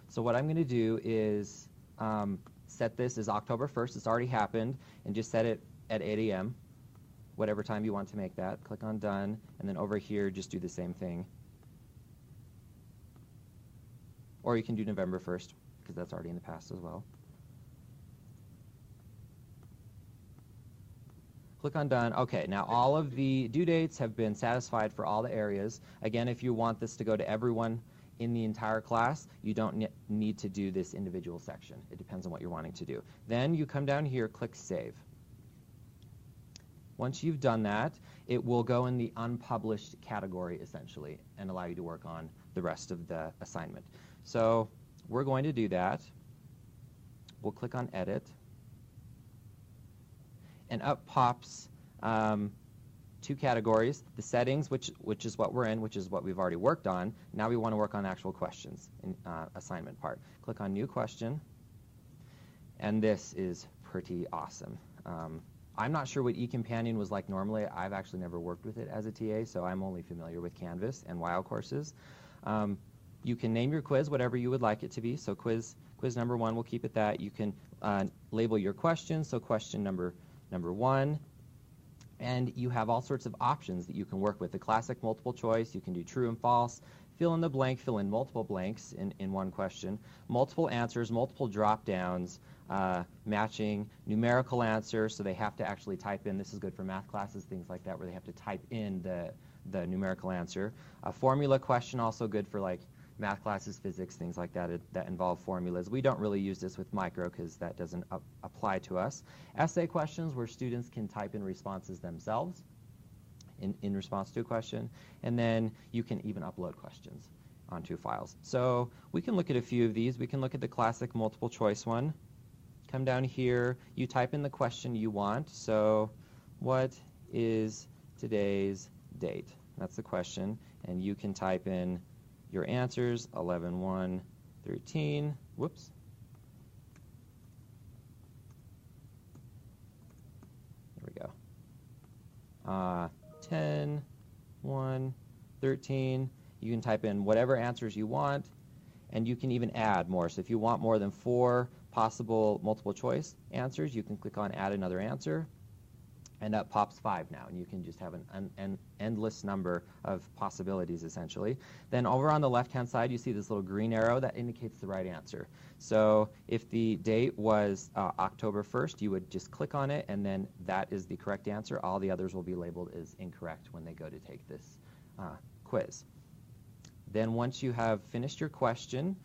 So what I'm going to do is set this as October 1st. It's already happened, and just set it at 8 a.m., whatever time you want to make that. Click on done, and then over here just do the same thing. Or you can do November 1st, because that's already in the past as well. Click on done. Okay, now all of the due dates have been satisfied for all the areas. Again, if you want this to go to everyone in the entire class, you don't need to do this individual section. It depends on what you're wanting to do. Then you come down here, click Save. Once you've done that, it will go in the unpublished category, essentially, and allow you to work on the rest of the assignment. So we're going to do that. We'll click on Edit. And up pops two categories, the settings, which is what we're in, which is what we've already worked on. Now we want to work on actual questions in assignment part. Click on New Question, and this is pretty awesome. I'm not sure what eCompanion was like normally. I've actually never worked with it as a TA, so I'm only familiar with Canvas and WOW courses. You can name your quiz whatever you would like it to be. So quiz number 1, we'll keep it that. You can label your questions, so question number 1. And you have all sorts of options that you can work with. The classic multiple choice, you can do true and false, fill in the blank, fill in multiple blanks in one question, multiple answers, multiple drop-downs, matching, numerical answer, so they have to actually type in, this is good for math classes, things like that, where they have to type in the numerical answer. A formula question, also good for like math classes, physics, things like that that involve formulas. We don't really use this with micro because that doesn't apply to us. Essay questions where students can type in responses themselves in response to a question. And then you can even upload questions onto files. So we can look at a few of these. We can look at the classic multiple choice one. Come down here, you type in the question you want. So what is today's date? That's the question. And you can type in your answers, 11/1 13, whoops. There we go. 10, 1, 13. You can type in whatever answers you want, and you can even add more. So if you want more than 4 possible multiple choice answers, you can click on add another answer, and up pops 5 now, and you can just have an endless number of possibilities, essentially. Then over on the left-hand side, you see this little green arrow that indicates the right answer. So if the date was October 1st, you would just click on it, and then that is the correct answer. All the others will be labeled as incorrect when they go to take this quiz. Then once you have finished your question,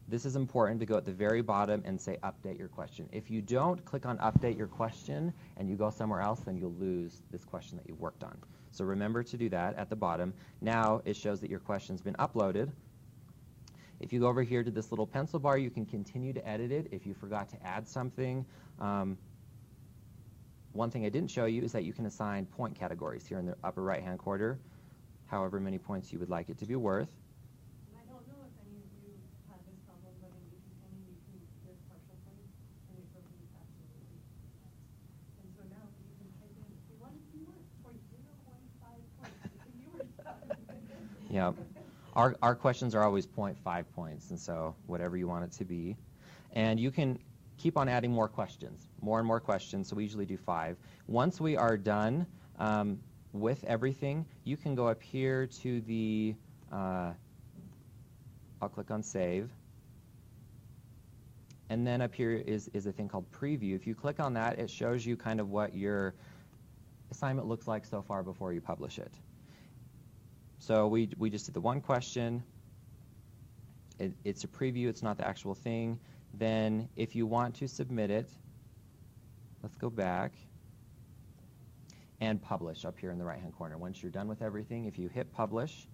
this is important to go at the very bottom and say update your question. If you don't click on update your question and you go somewhere else, then you'll lose this question that you worked on. So remember to do that at the bottom. Now it shows that your question's been uploaded. If you go over here to this little pencil bar, you can continue to edit it if you forgot to add something. One thing I didn't show you is that you can assign point categories here in the upper right-hand corner, however many points you would like it to be worth. I don't know if any of you had this problem, but in any you can give partial points, and it goes into absolutely. And so now you can type in, if you want 0.015 points, Yeah. Our questions are always 0.5 points, and so whatever you want it to be. And you can keep on adding more questions, more and more questions, so we usually do 5. Once we are done with everything, you can go up here to the, I'll click on Save. And then up here is a thing called Preview. If you click on that, it shows you kind of what your assignment looks like so far before you publish it. So we just did the one question. It's a preview, it's not the actual thing. Then if you want to submit it, let's go back and publish up here in the right-hand corner. Once you're done with everything, if you hit publish,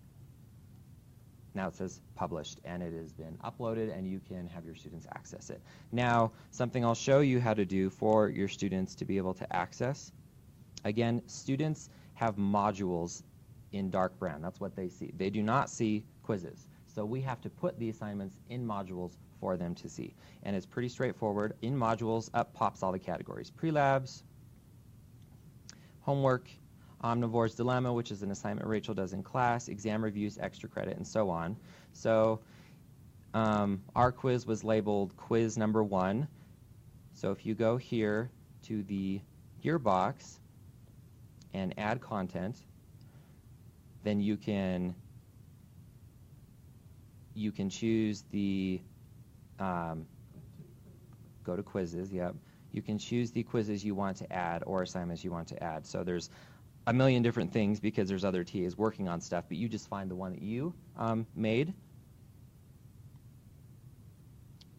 now it says published, and it has been uploaded, and you can have your students access it. Now, something I'll show you how to do for your students to be able to access. Again, students have modules in dark brown. That's what they see. They do not see quizzes. So we have to put the assignments in modules for them to see. And it's pretty straightforward. In modules, up pops all the categories. Pre-labs, homework, Omnivore's Dilemma, which is an assignment Rachel does in class, exam reviews, extra credit, and so on. So our quiz was labeled quiz number 1. So if you go here to the gearbox and add content, then you can choose the go to quizzes. Yep. You can choose the quizzes you want to add or assignments you want to add. So there's a million different things because there's other TAs working on stuff, but you just find the one that you made,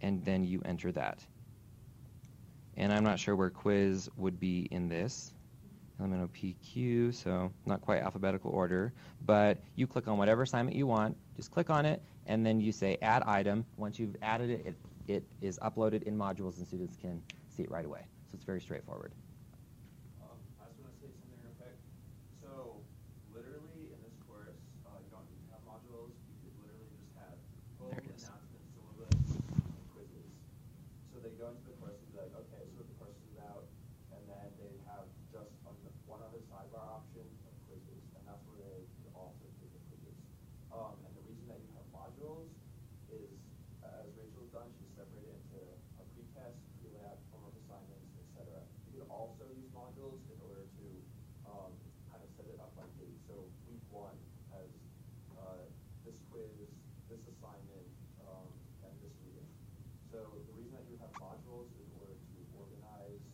and then you enter that. And I'm not sure where quiz would be in this. Elemental PQ, so not quite alphabetical order, but you click on whatever assignment you want, just click on it, and then you say add item. Once you've added it, it is uploaded in modules and students can see it right away. So it's very straightforward. I just want to say something real quick. So literally in this course, you don't need to have modules. You could literally just have full announcements, syllabus, and quizzes. So they go into the course and be like, okay, this is what the course is about, and then they have just one other sidebar option of quizzes, and that's where they could also take the quizzes. And the reason that you have modules is, as Rachel's done, she's separated into a pre-test, pre-lab, homework assignments, etc. You could also use modules in order to kind of set it up by date. So week 1 has this quiz, this assignment, and this reading. So the reason that you have modules is in order to organize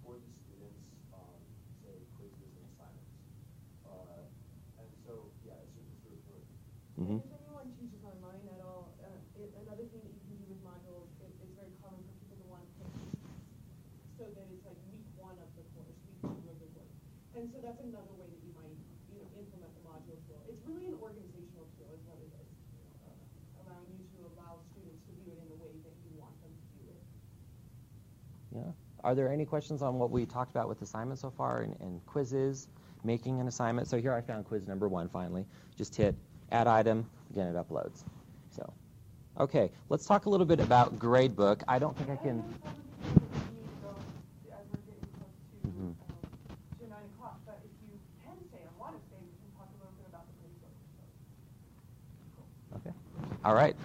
for the students, say, quizzes and assignments. And so, yeah, it's really important. If anyone teaches online at all, another thing that you can do with modules, it's very common for people to want to pick so that it's like week 1 of the course, week 2 of the work. And so that's another way that you might implement the module tool. It's really an organizational tool is what it is, allowing you to allow students to do it in the way that you want them to do it. Yeah. Are there any questions on what we talked about with assignments so far and quizzes, making an assignment? So here I found quiz number 1 finally. Just hit add item, again it uploads. So Okay, let's talk a little bit about gradebook. I don't think I can. Mhm. To 9 o'clock, but if you can stay and want to stay, we can talk a little bit about the gradebook. Okay. All right.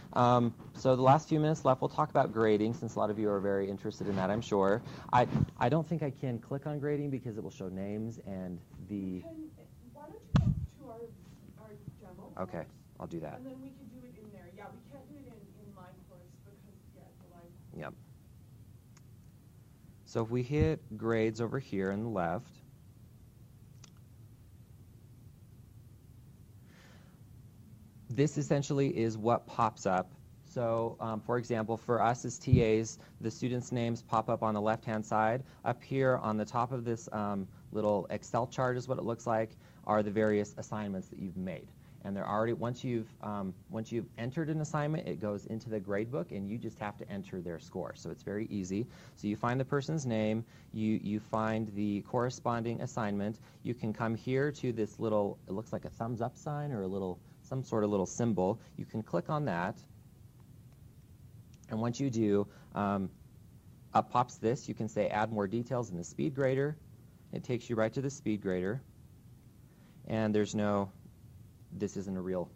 So the last few minutes left, we'll talk about grading, since a lot of you are very interested in that, I'm sure. I don't think I can click on grading because it will show names and the. Why don't you go to our general course? Okay, I'll do that. And then we can do it in there. Yeah, we can't do it in my course because, yeah, it's a live. Yep. So if we hit grades over here on the left, this essentially is what pops up. So, for example, for us as TAs, the students' names pop up on the left-hand side. Up here on the top of this little Excel chart is what it looks like, are the various assignments that you've made. And they're already, once you've entered an assignment, it goes into the grade book, and you just have to enter their score. So it's very easy. So you find the person's name, you find the corresponding assignment. You can come here to this little, it looks like a thumbs up sign or a little, some sort of little symbol. You can click on that. And once you do, up pops this. You can say add more details in the speed grader. It takes you right to the speed grader. And there's no, this isn't a real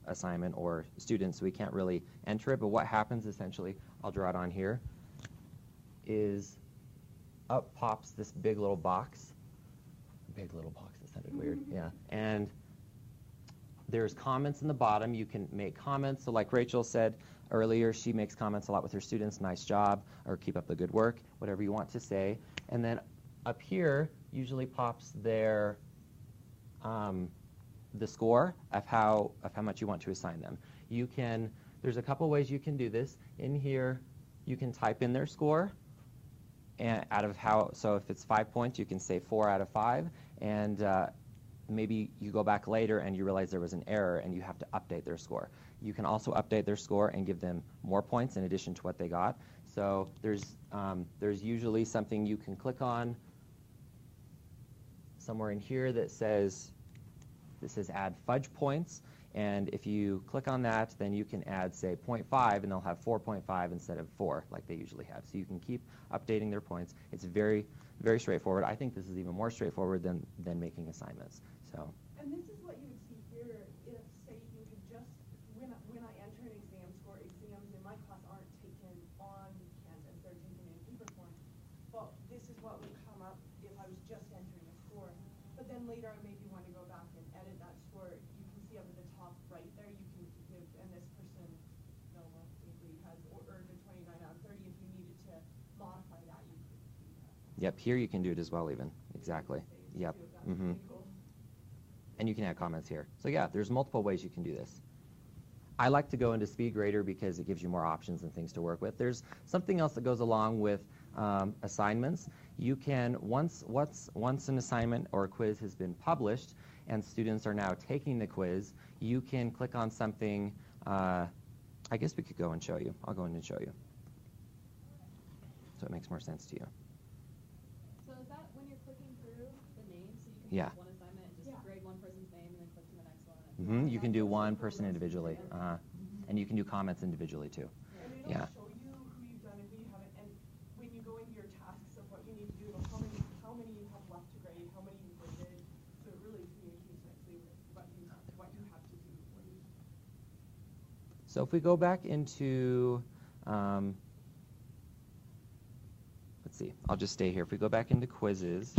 assignment or student, so we can't really enter it. But what happens essentially, I'll draw it on here, is up pops this big little box. Big little box, that sounded weird. Yeah. And there's comments in the bottom. You can make comments. So like Rachel said earlier, she makes comments a lot with her students. Nice job, or keep up the good work, whatever you want to say. And then up here usually pops their the score of how much you want to assign them. You can, there's a couple ways you can do this. In here, you can type in their score, and out of how, so if it's 5 points, you can say 4 out of 5, and maybe you go back later and you realize there was an error and you have to update their score. You can also update their score and give them more points in addition to what they got. So there's usually something you can click on somewhere in here that says, this says add fudge points, and if you click on that, then you can add, say, 0.5, and they'll have 4.5 instead of 4, like they usually have. So you can keep updating their points. It's very, very straightforward. I think this is even more straightforward than making assignments. So. And this is what you would see here if, say, you could just, when I enter an exam score, exams in my class aren't taken on Canvas, they're taken in paper form. But this is what would come up if I was just entering a score. But then later I maybe want to go back and edit that score. You can see up at the top right there, you can give, and this person, Noah, has earned a 29 out of 30. If you needed to modify that, you could do that. Yep, here you can do it as well even. Exactly. Yep. Mm-hmm. And you can add comments here. So yeah, there's multiple ways you can do this. I like to go into SpeedGrader because it gives you more options and things to work with. There's something else that goes along with assignments. You can, once an assignment or a quiz has been published and students are now taking the quiz, you can click on something. I guess we could go and show you. I'll go in and show you. So it makes more sense to you. So is that when you're clicking through the names, so you can Yeah. pick one assignment and just grade one person's name and then click to the next one? Mm-hmm. You can do one person individually, and you can do comments individually too. Yeah. Show you who you've done and who you haven't, and when you go into your tasks of what you need to do, how many you have left to grade, how many you've graded, so it really communicates nicely with what you have to do. So if we go back into, let's see, I'll just stay here. If we go back into quizzes.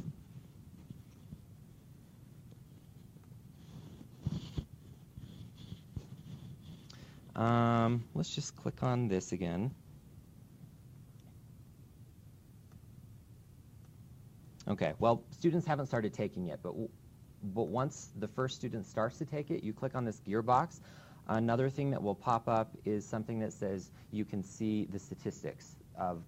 Let's just click on this again. Okay, well, students haven't started taking it, but once the first student starts to take it, you click on this gearbox. Another thing that will pop up is something that says you can see the statistics of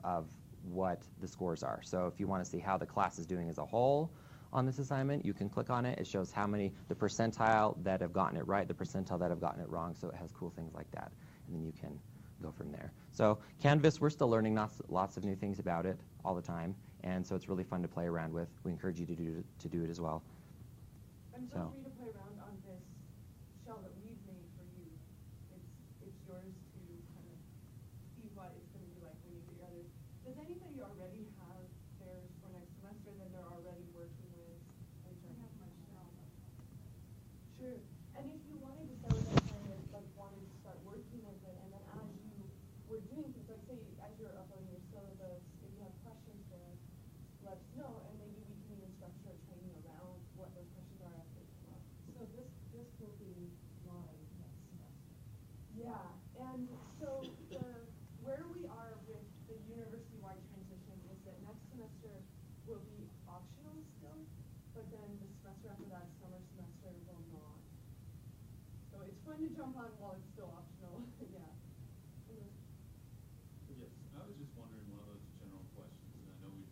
what the scores are. So if you want to see how the class is doing as a whole on this assignment, you can click on it. It shows how many, the percentile that have gotten it right, the percentile that have gotten it wrong, so it has cool things like that. And then you can go from there. So Canvas, we're still learning lots of new things about it all the time, and so it's really fun to play around with. We encourage you to do it as well. And feel free to play around on this shell that we've made for you. It's yours to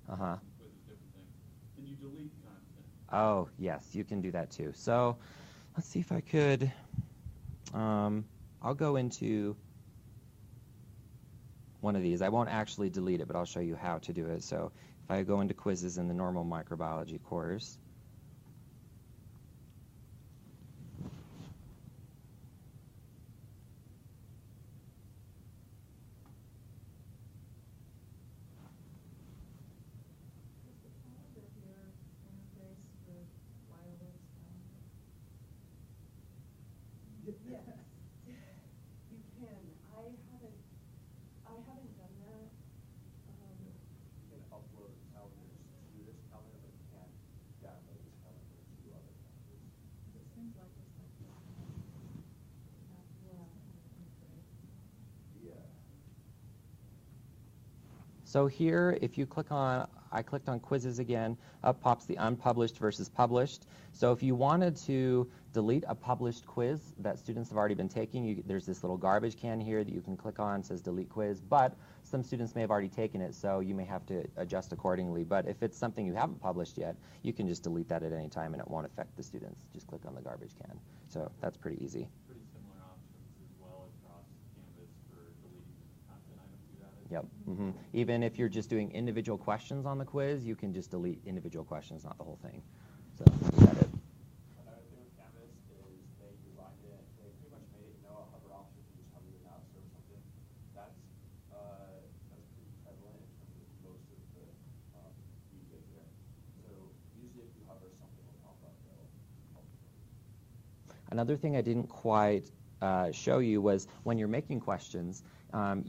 Uh-huh. Quizzes, different things. Can you delete content? Oh, yes, you can do that too. So let's see if I could, I'll go into one of these. I won't actually delete it, but I'll show you how to do it. So if I go into quizzes in the normal microbiology course, Yes, you can. I haven't done that. You can upload calendars to this calendar, but you can't download this calendar to other calendars. It seems like it's like Yeah. so here, if you click on, I clicked on quizzes again, up pops the unpublished versus published. So if you wanted to delete a published quiz that students have already been taking, there's this little garbage can here that you can click on, it says delete quiz, but some students may have already taken it, so you may have to adjust accordingly. But if it's something you haven't published yet, you can just delete that at any time and it won't affect the students. Just click on the garbage can. So that's pretty easy. Pretty similar options as well across Canvas for deleting content items you added. Yep. Even if you're just doing individual questions on the quiz, you can just delete individual questions, not the whole thing. So is that it? Another thing with Canvas is they designed it, they pretty much made it, a hover option, you just hover your mouse over something. That's pretty prevalent in terms of most of the media here. So usually if you hover, something will pop up that'll help you. Another thing I didn't quite show you was when you're making questions,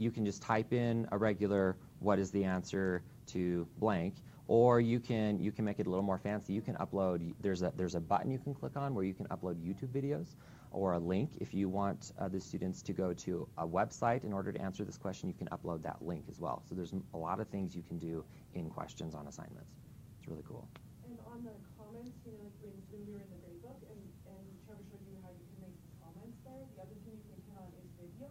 you can just type in a regular what is the answer to blank, or you can make it a little more fancy. You can upload, there's a button you can click on where you can upload YouTube videos or a link. If you want the students to go to a website in order to answer this question, you can upload that link as well. So there's a lot of things you can do in questions on assignments. It's really cool. And on the comments, like when we were in the grade book and Trevor showed you how you can make comments there, the other thing you can turn on is video,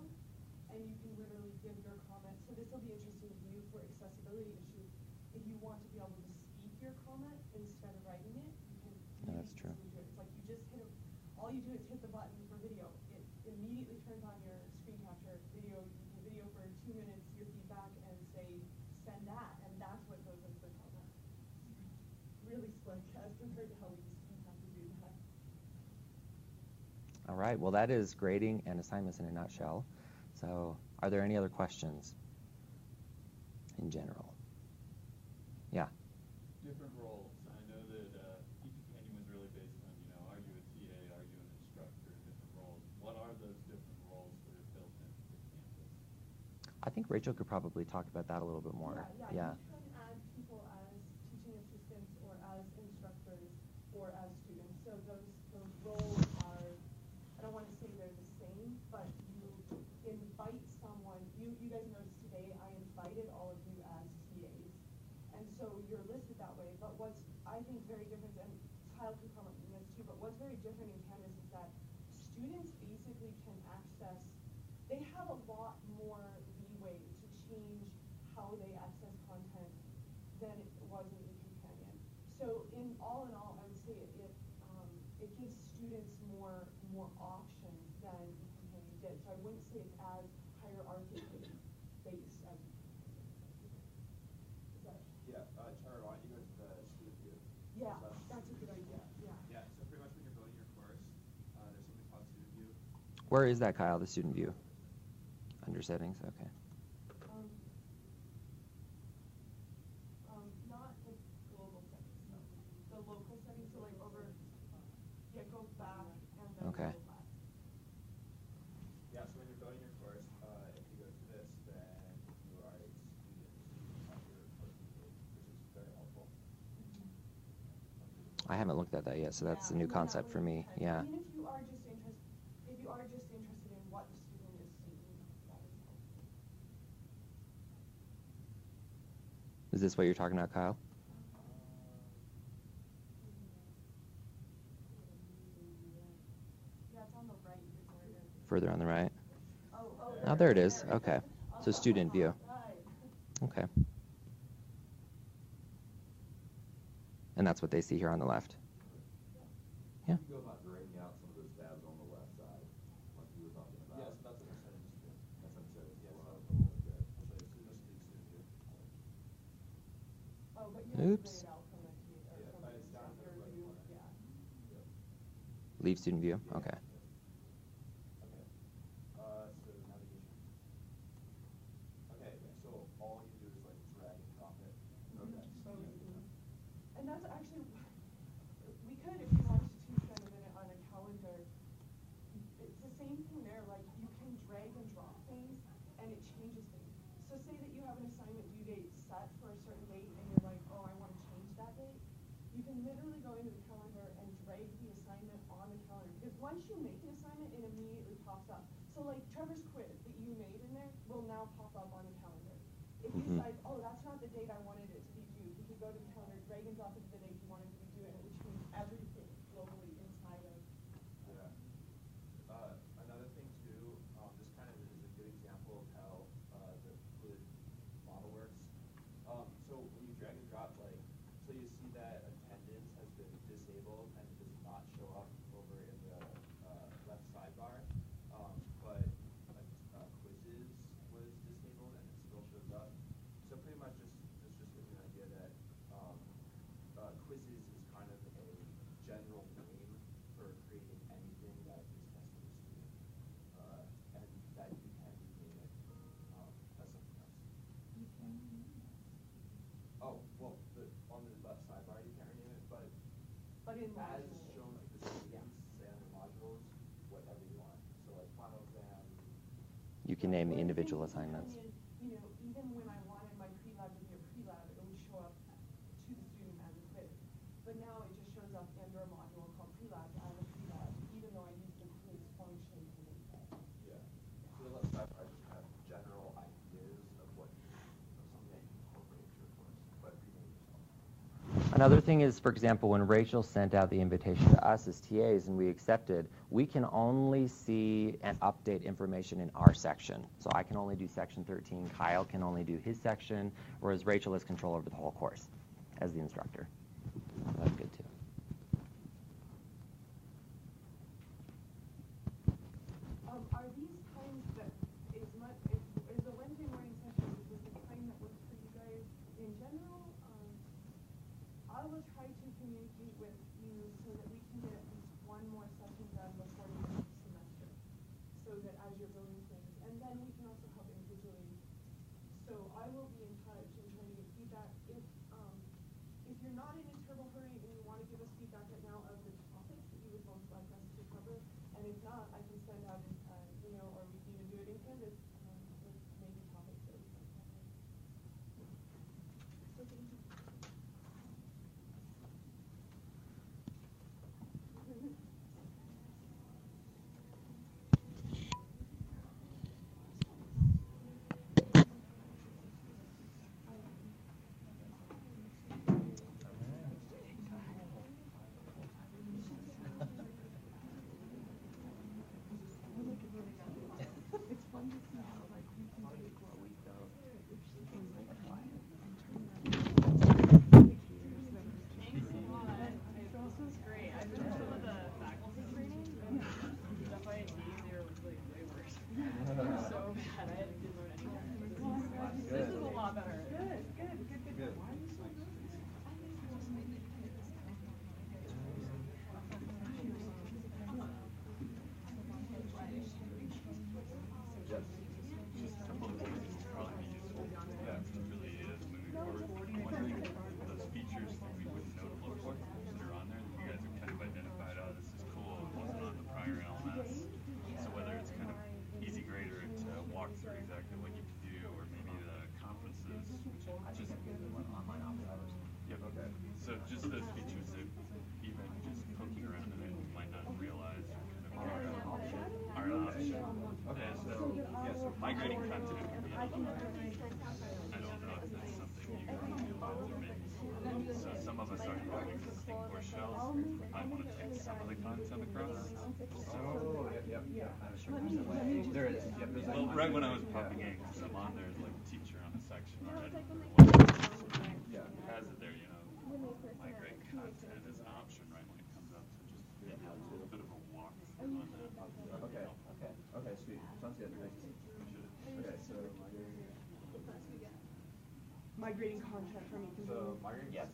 and you can literally give your comments. So this will be interesting to you for accessibility issues. If you want to be able to speak your comment instead of writing it, you can That's true. do it. It's like you just hit all you do is hit the button for video. It immediately turns on your screen capture video. You can video for 2 minutes, your feedback, and say, send that, and that's what goes into the comment. Really slick as compared to how we just have to do that. All right, well that is grading and assignments in a nutshell. So are there any other questions in general? Yeah. Different roles. I know that each opinion was really based on, are you a TA, are you an instructor, different roles. What are those different roles that are built into Canvas? I think Rachel could probably talk about that a little bit more. Yeah. You can add people as teaching assistants or as instructors or as students. So those roles are, I don't want to say they're the same, but you invite someone. You guys noticed today I invited all of you as TAs. And so you're listed that way. But what's, I think, very different, and Kyle could comment on this too, but what's very different in Canvas is that students basically can access, they have a lot more leeway to change how they access content than it was in eCompanion. So in all, I would say it gives students more options than eCompanion did. So I wouldn't say it's as hierarchically based as Yeah, Trevor, why don't you go to the student view? Yeah, that's a good idea. Yeah, so pretty much when you're building your course, there's something called student view. Where is that, Kyle, the student view? Under settings, okay. Not the global settings, no. The local settings, so like over, go back and then Okay. go back. Yeah, so when you're building your course, if you go to this, then you are a student of your course view, which is very helpful. I haven't looked at that yet, so that's a new concept for me. Yeah. I mean, if you are just interested in what the student is seeing, that is helpful. Is this what you're talking about, Kyle? Yeah, it's on the right. Further on the right? Oh, there it is. Okay. So student view. Okay. And that's what they see here on the left. Yeah. Can you go about grading out some of those tabs on the left side, like you were talking about? Yes, that's what I said. That's what I said. Yes, Wow. I'll show you student view. Oh, but you Oops. have to grade out from the It's down to the right view. corner. Yeah. Leave student view? Okay. Okay. So navigation. Okay, so all you do is like drag and drop it. Okay. And that's actually, we could, if you wanted to, kind of in it on a calendar. It's the same thing there, like you can drag and drop things and it changes things. So say that you have an assignment due date set for a certain date and you're like, oh, I want to change that date. You can literally go into the calendar and drag the assignment on the calendar. Because once you make an assignment, it immediately pops up. So like Trevor's quiz that you made in there will now pop up on the calendar. If you decide, oh, that's not the date I wanted it to be due, you could go to the calendar, drag and drop it to the date you wanted to be due, and it would change everything globally inside of. Yeah. Another thing too, this kind of is a good example of how the fluid model works. So when you drag and drop, like, so you see that attendance has been disabled and does not show up over in the left sidebar, but quizzes was disabled and it still shows up. So pretty much this just gives you an idea that quizzes is kind of a general name for creating anything that is testing the student, and that you can rename it as something else. Oh, well, on the left sidebar you can't rename it, but in as modules. shown to the students, say under modules, whatever you want. So like final exam. You can name the individual assignments. You know, even when I wanted my pre-lab to be a pre-lab, it would show up to the student as a quiz. But now it just shows up under a module called pre-lab as a pre-lab, even though I use the quiz function to make that. Yeah. So the left sidebar just have general ideas of what something that you incorporate into your course, but rename yourself. Another thing is, for example, when Rachel sent out the invitation to us as TAs and we accepted, we can only see and update information in our section. So I can only do section 13, Kyle can only do his section, whereas Rachel has control over the whole course as the instructor. So that's good too. Are these times that is the Wednesday morning session, is this the time that works for you guys in general? I will try to communicate with you so that we can get at least one more session done before the end of the semester, so that as you're building things, and then we can also help individually. So I will be in touch and trying to get feedback. If you're not in a turbo hurry and you want to give us feedback right now of the topics that you would most like us to cover, and if not, I can send out an email, or we can even do it in Canvas with maybe topics that we can cover. So thank you. It's fun to see how like we can take what we built in like quiet and turn them This was great. I've been to some of the faculty trainings and FIT, they were like way worse. They were so bad. I didn't learn anything. This is a lot better. Good. Why are you so good? Those features that we wouldn't know to look for that are on there that you guys have kind of identified, oh, this is cool, it wasn't on the prior LMS. So whether it's kind of easy grader to walk through exactly what you can do, or maybe the conferences, which is just online office hours. Yep. Okay. So just those features that even just poking around in it, you might not realize are an option. And so migrating content would be another. I don't know if that's something you can deal with, or maybe. So some of us are building existing course shells. I want to take some of the content across. There is. Yep, there's Well, right when I was popping in, because I'm on there as like a teacher on a section already. Yeah, it has it there, you know. Migrate Okay, sweet. Sounds good. Thanks. Okay, so migrating content from each. So migrating yes.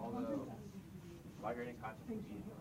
Although migrating content from